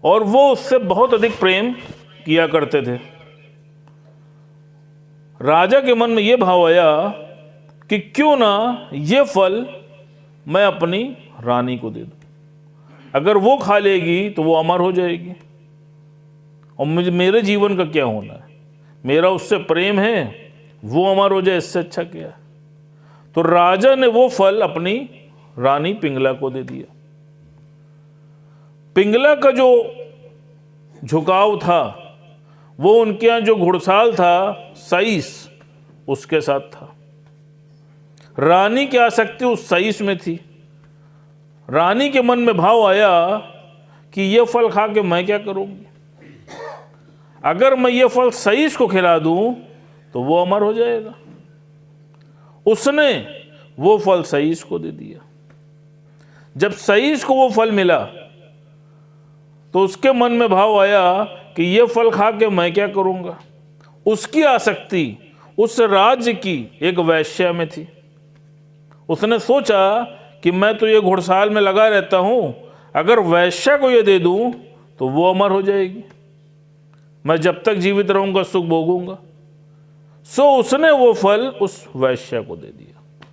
और वो उससे बहुत अधिक प्रेम किया करते थे। राजा के मन में यह भाव आया कि क्यों ना ये फल मैं अपनी रानी को दे दूं, अगर वो खा लेगी तो वो अमर हो जाएगी और मुझे, मेरे जीवन का क्या होना है, मेरा उससे प्रेम है, वो अमर हो जाए, इससे अच्छा क्या है। तो राजा ने वो फल अपनी रानी पिंगला को दे दिया। पिंगला का जो झुकाव था वो उनके यहाँ जो घुड़साल था सईस, उसके साथ था। रानी की आसक्ति उस सईस में थी। रानी के मन में भाव आया कि ये फल खा के मैं क्या करूंगी, अगर मैं ये फल सईस को खिला दूं तो वो अमर हो जाएगा। उसने वो फल सईस को दे दिया। जब सईस को वो फल मिला तो उसके मन में भाव आया कि ये फल खा के मैं क्या करूंगा। उसकी आसक्ति उस राज्य की एक वैश्या में थी। उसने सोचा कि मैं तो ये घुड़साल में लगा रहता हूं, अगर वैश्या को ये दे दूं तो वो अमर हो जाएगी, मैं जब तक जीवित रहूंगा सुख भोगूंगा। सो उसने वो फल उस वैश्या को दे दिया।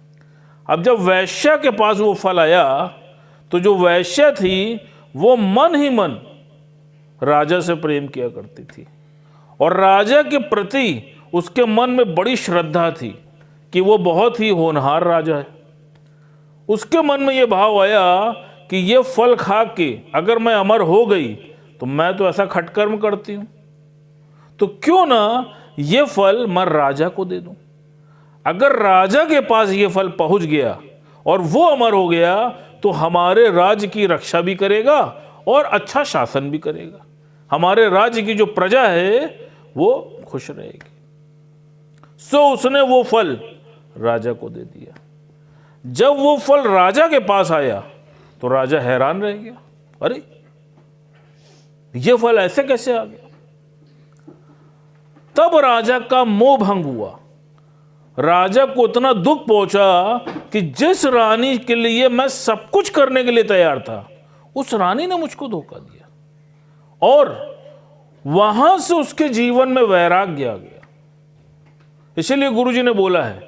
अब जब वैश्या के पास वो फल आया तो जो वैश्या थी वो मन ही मन राजा से प्रेम किया करती थी और राजा के प्रति उसके मन में बड़ी श्रद्धा थी कि वो बहुत ही होनहार राजा है। उसके मन में ये भाव आया कि ये फल खा के अगर मैं अमर हो गई तो मैं तो ऐसा खटकर्म करती हूं, तो क्यों ना ये फल मैं राजा को दे दूं। अगर राजा के पास ये फल पहुंच गया और वो अमर हो गया तो हमारे राज्य की रक्षा भी करेगा और अच्छा शासन भी करेगा, हमारे राज्य की जो प्रजा है वो खुश रहेगी। सो उसने वो फल राजा को दे दिया। जब वो फल राजा के पास आया तो राजा हैरान रह गया, अरे ये फल ऐसे कैसे आ गया। तब राजा का मोह भंग हुआ। राजा को इतना दुख पहुंचा कि जिस रानी के लिए मैं सब कुछ करने के लिए तैयार था उस रानी ने मुझको धोखा दिया और वहां से उसके जीवन में वैराग्य आ गया। इसलिए गुरुजी ने बोला है,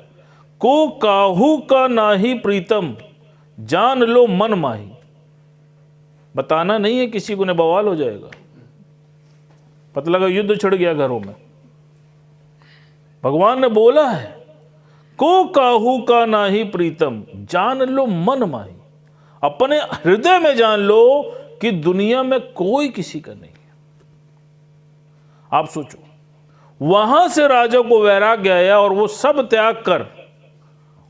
को काहू का नाही प्रीतम जान लो मन माही। बताना नहीं है किसी को, ने बवाल हो जाएगा, पता लगा युद्ध छिड़ गया घरों में। भगवान ने बोला है, को काहू का नाही प्रीतम जान लो मन माही। अपने हृदय में जान लो कि दुनिया में कोई किसी का नहीं है। आप सोचो, वहां से राजा को वैराग्य आया और वो सब त्याग कर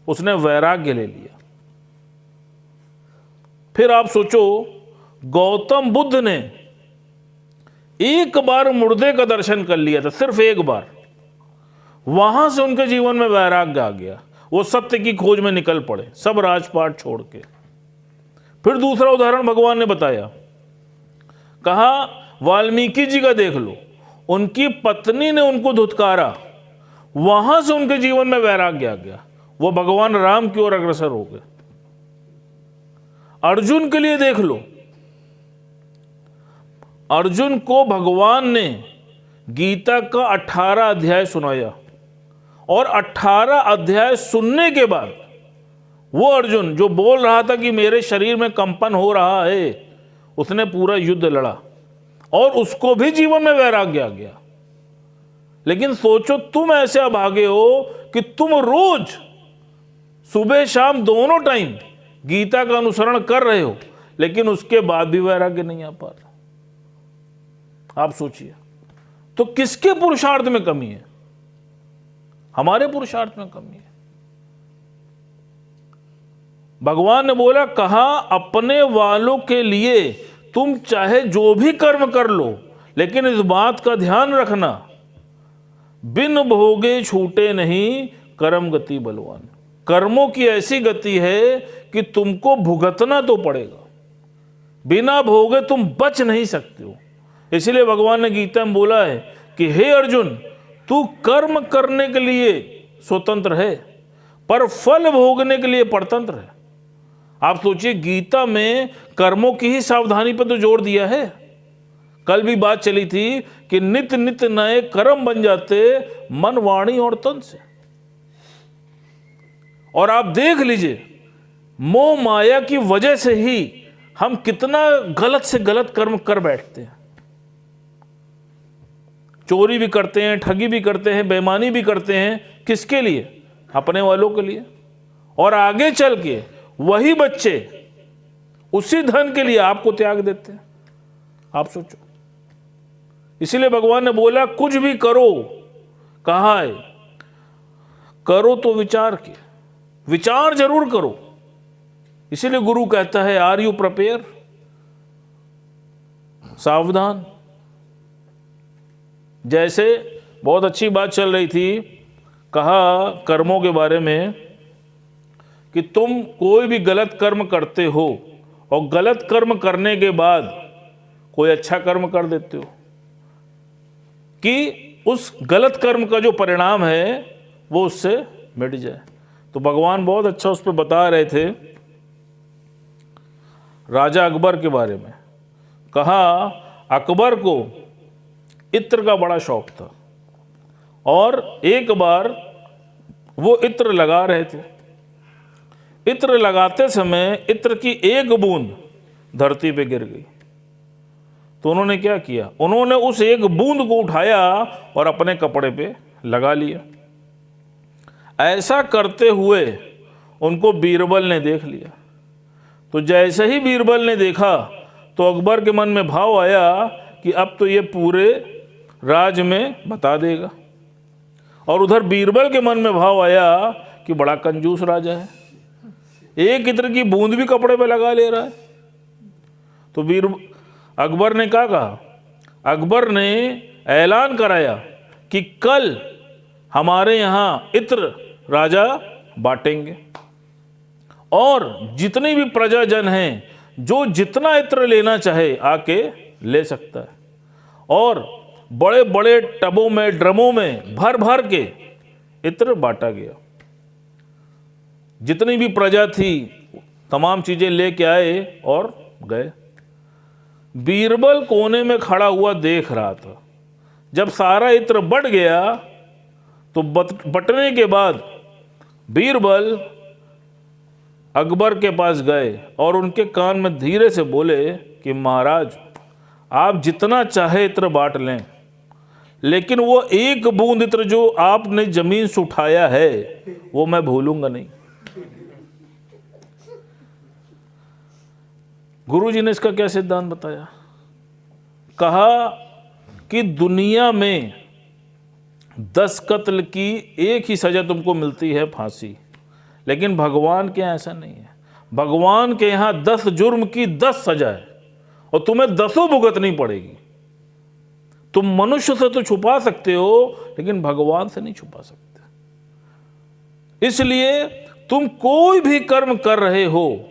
उसने वैराग्य ले लिया। फिर आप सोचो, गौतम बुद्ध ने एक बार मुर्दे का दर्शन कर लिया था, सिर्फ एक बार, वहां से उनके जीवन में वैराग्य आ गया। वो सत्य की खोज में निकल पड़े, सब राजपाट छोड़ के। फिर दूसरा उदाहरण भगवान ने बताया, कहा वाल्मीकि जी का देख लो, उनकी पत्नी ने उनको धुतकारा, वहां से उनके जीवन में वैराग्य आ गया, वो भगवान राम की ओर अग्रसर हो गए। अर्जुन के लिए देख लो, अर्जुन को भगवान ने गीता का 18 अध्याय सुनाया, और 18 अध्याय सुनने के बाद वो अर्जुन जो बोल रहा था कि मेरे शरीर में कंपन हो रहा है, उसने पूरा युद्ध लड़ा और उसको भी जीवन में वैराग्य आ गया। लेकिन सोचो, तुम ऐसे अभागे हो कि तुम रोज सुबह शाम दोनों टाइम गीता का अनुसरण कर रहे हो, लेकिन उसके बाद भी वैराग्य नहीं आ पा रहा। आप सोचिए, तो किसके पुरुषार्थ में कमी है? हमारे पुरुषार्थ में कमी है। भगवान ने बोला, कहा अपने वालों के लिए तुम चाहे जो भी कर्म कर लो, लेकिन इस बात का ध्यान रखना, बिन भोगे छूटे नहीं कर्म गति बलवान। कर्मों की ऐसी गति है कि तुमको भुगतना तो पड़ेगा, बिना भोगे तुम बच नहीं सकते हो। इसलिए भगवान ने गीता में बोला है कि हे अर्जुन, तू कर्म करने के लिए स्वतंत्र है, पर फल भोगने के लिए परतंत्र है। आप सोचिए, गीता में कर्मों की ही सावधानी पर तो जोर दिया है। कल भी बात चली थी कि नित्य नित्य नए कर्म बन जाते मन, वाणी और तन से। और आप देख लीजिए, मोह माया की वजह से ही हम कितना गलत से गलत कर्म कर बैठते हैं। चोरी भी करते हैं, ठगी भी करते हैं, बेईमानी भी करते हैं। किसके लिए? अपने वालों के लिए। और आगे चल के वही बच्चे उसी धन के लिए आपको त्याग देते हैं। आप सोचो। इसीलिए भगवान ने बोला, कुछ भी करो, कहा है करो तो विचार के, विचार जरूर करो। इसीलिए गुरु कहता है, आर यू प्रिपेयर? सावधान। जैसे बहुत अच्छी बात चल रही थी, कहा कर्मों के बारे में कि तुम कोई भी गलत कर्म करते हो और गलत कर्म करने के बाद कोई अच्छा कर्म कर देते हो, कि उस गलत कर्म का जो परिणाम है वो उससे मिट जाए। तो भगवान बहुत अच्छा उस पर बता रहे थे, राजा अकबर के बारे में। कहा अकबर को इत्र का बड़ा शौक था, और एक बार वो इत्र लगा रहे थे। इत्र लगाते समय इत्र की एक बूंद धरती पे गिर गई। तो उन्होंने क्या किया? उन्होंने उस एक बूंद को उठाया और अपने कपड़े पे लगा लिया। ऐसा करते हुए उनको बीरबल ने देख लिया। तो जैसे ही बीरबल ने देखा तो अकबर के मन में भाव आया कि अब तो ये पूरे राज में बता देगा। और उधर बीरबल के मन में भाव आया कि बड़ा कंजूस राजा है, एक इत्र की बूंद भी कपड़े पे लगा ले रहा है। तो अकबर ने क्या कहा? अकबर ने ऐलान कराया कि कल हमारे यहाँ इत्र राजा बांटेंगे, और जितनी भी प्रजाजन हैं, जो जितना इत्र लेना चाहे आके ले सकता है। और बड़े बड़े टबों में, ड्रमों में भर भर के इत्र बांटा गया। जितनी भी प्रजा थी तमाम चीजें लेके आए और गए। बीरबल कोने में खड़ा हुआ देख रहा था। जब सारा इत्र बट गया तो बटने के बाद बीरबल अकबर के पास गए और उनके कान में धीरे से बोले कि महाराज, आप जितना चाहे इत्र बांट लें, लेकिन वो एक बूंद इत्र जो आपने जमीन से उठाया है वो मैं भूलूंगा नहीं। गुरु जी ने इसका क्या सिद्धांत बताया? कहा कि दुनिया में 10 कत्ल की एक ही सजा तुमको मिलती है, फांसी। लेकिन भगवान के यहाँ ऐसा नहीं है। भगवान के यहाँ 10 जुर्म की 10 सजा है और तुम्हें 10 भुगतनी पड़ेगी। तुम मनुष्य से तो छुपा सकते हो, लेकिन भगवान से नहीं छुपा सकते। इसलिए तुम कोई भी कर्म कर रहे हो,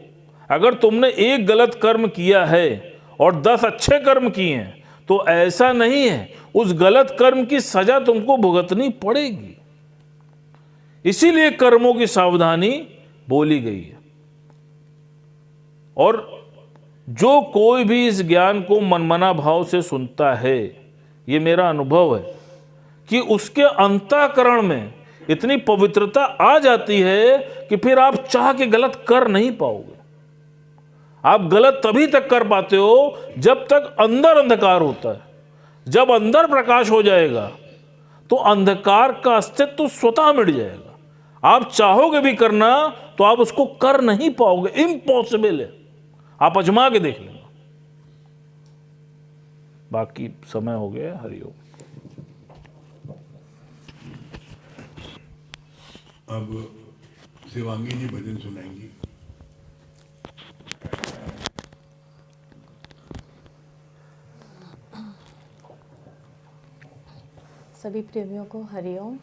अगर तुमने एक गलत कर्म किया है और 10 अच्छे कर्म किए हैं, तो ऐसा नहीं है, उस गलत कर्म की सजा तुमको भुगतनी पड़ेगी। इसीलिए कर्मों की सावधानी बोली गई है। और जो कोई भी इस ज्ञान को मनमना भाव से सुनता है, ये मेरा अनुभव है कि उसके अंतःकरण में इतनी पवित्रता आ जाती है कि फिर आप चाह के गलत कर नहीं पाओगे। आप गलत तभी तक कर पाते हो जब तक अंदर अंधकार होता है। जब अंदर प्रकाश हो जाएगा तो अंधकार का अस्तित्व स्वतः मिट जाएगा। आप चाहोगे भी करना तो आप उसको कर नहीं पाओगे, इम्पॉसिबल है। आप आजमा के देख लेना। बाकी समय हो गया। हरिओम। अब शिवांगी जी भजन सुनाएंगी। सभी प्रेमियों को हरिओम।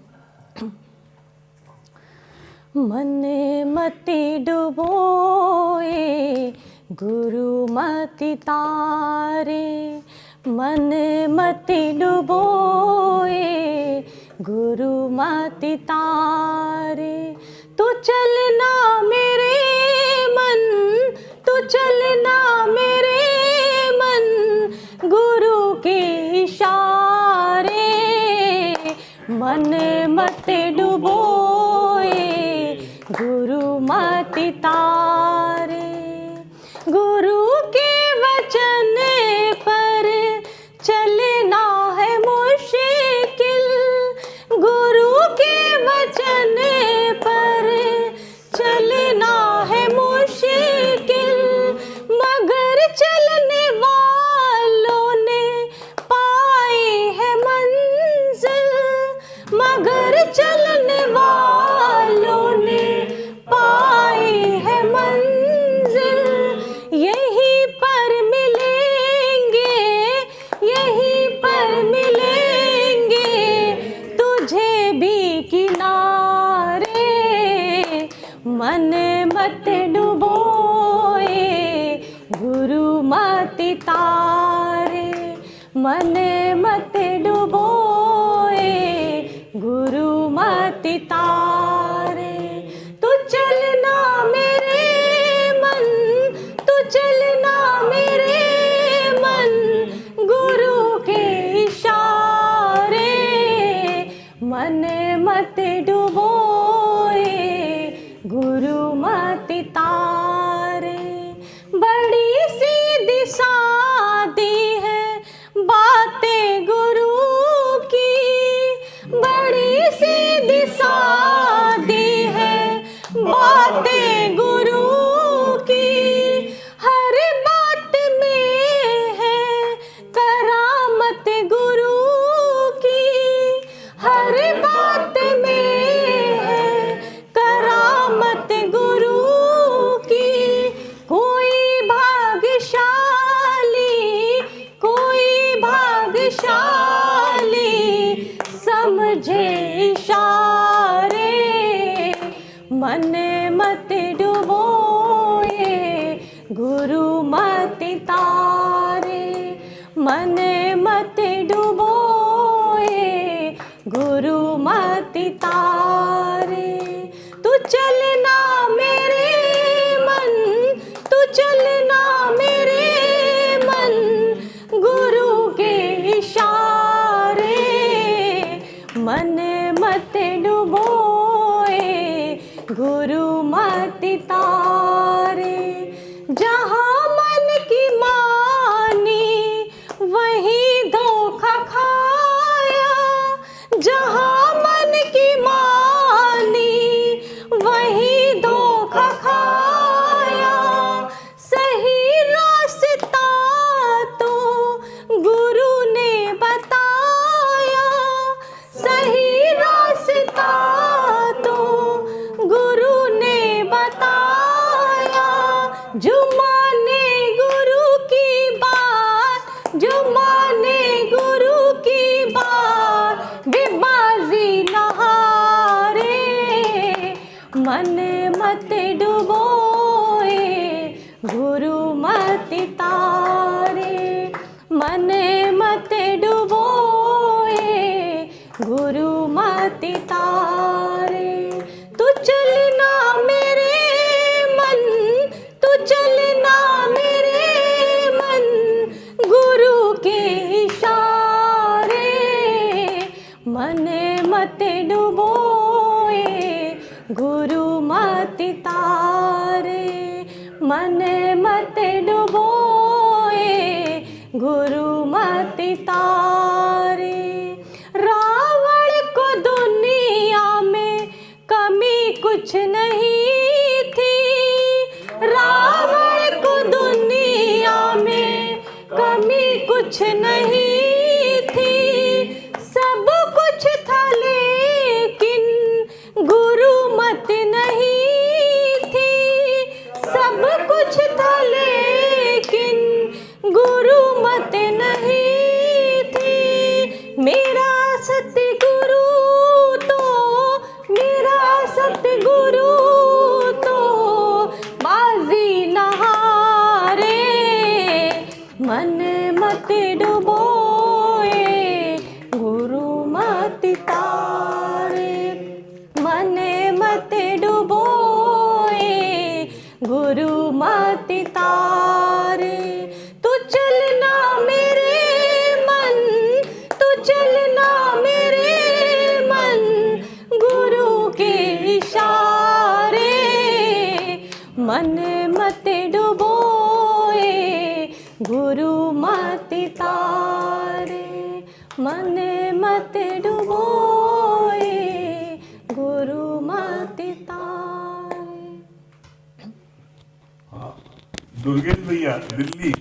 मन मति डुबोए गुरु मति तारे, मन मति डुबोए गुरु मति तारे। तू चलना मेरे मन, तू चलना मेरे मन, गुरु के इशारे। मन मत डुबोए गुरु मति तारे। गुरु के वचन पर चलना है मुश्किल, गुरु के वचन पर चलना है मुश्किल, मगर चलने वालों ने पाई है मंजिल, मगर चलने वालों ने पाई है मंजिल। यहीं पर मिलेंगे, यहीं पर मिलेंगे तुझे भी किनारे। मन मत डुबोए गुरु मति तारे, मन मत डुबोए गुरु मति तारे। तू चलना मेरे मन, तू चलना मेरे मन, गुरु के इशारे। मन मत डुबोए गुरु मति तारे। बड़ी सीधी सादी है बातें गुरु की, बड़ी सीधी सादी है बातें गुरु की। हर बात में है करामत गुरु की, हर बात में है करामत गुरु की। कोई भाग्यशाली, कोई भाग्यशाली समझे इशारे। मन मत डुबोए गुरु मति तारे, मन मत डुबोए गुरु मति तारे। तू चलना मेरे मन, तू चलना मेरे मन, गुरु के इशारे। मन मत डुबोए गुरु मति तारे। जहाँ मन की मानी वहीं धोखा खाया, जहाँ मन की मानी वहीं धोखा खाया। सही रास्ता तो गुरु ने बताया, सही रास्ता तो गुरु ने बताया। जो माने गुरु की बात, जो माने गुरु की मत तारे, मन मत डुबोए गुरु मत तारे। तू चलना मेरे मन, तू चलना मेरे मन, गुरु के इशारे, मन मत डुबोए गुरु मत तारे, मन मत डुबोए गुरु मत तारे। रावण को दुनिया में कमी कुछ नहीं थी, रावण को दुनिया में कमी कुछ नहीं थी, सब कुछ था लेकिन गुरु मत नहीं थी, सब कुछ था लेकिन गुरु मत नहीं थी। मेरा सतगुरु तो, मेरा सतगुरु तो बाजी न हारे, मन मत डुबोए गुरु मत तारे, मन मत डुबोए गुरु मत तारे। तू चलना मेरे मन, तू चलना मेरे मन, गुरु के इशारे, मन मत डुबोए गुरु मत तारे, मन मत डुबोए गुरु मत तारे। दुर्गेश भैया दिल्ली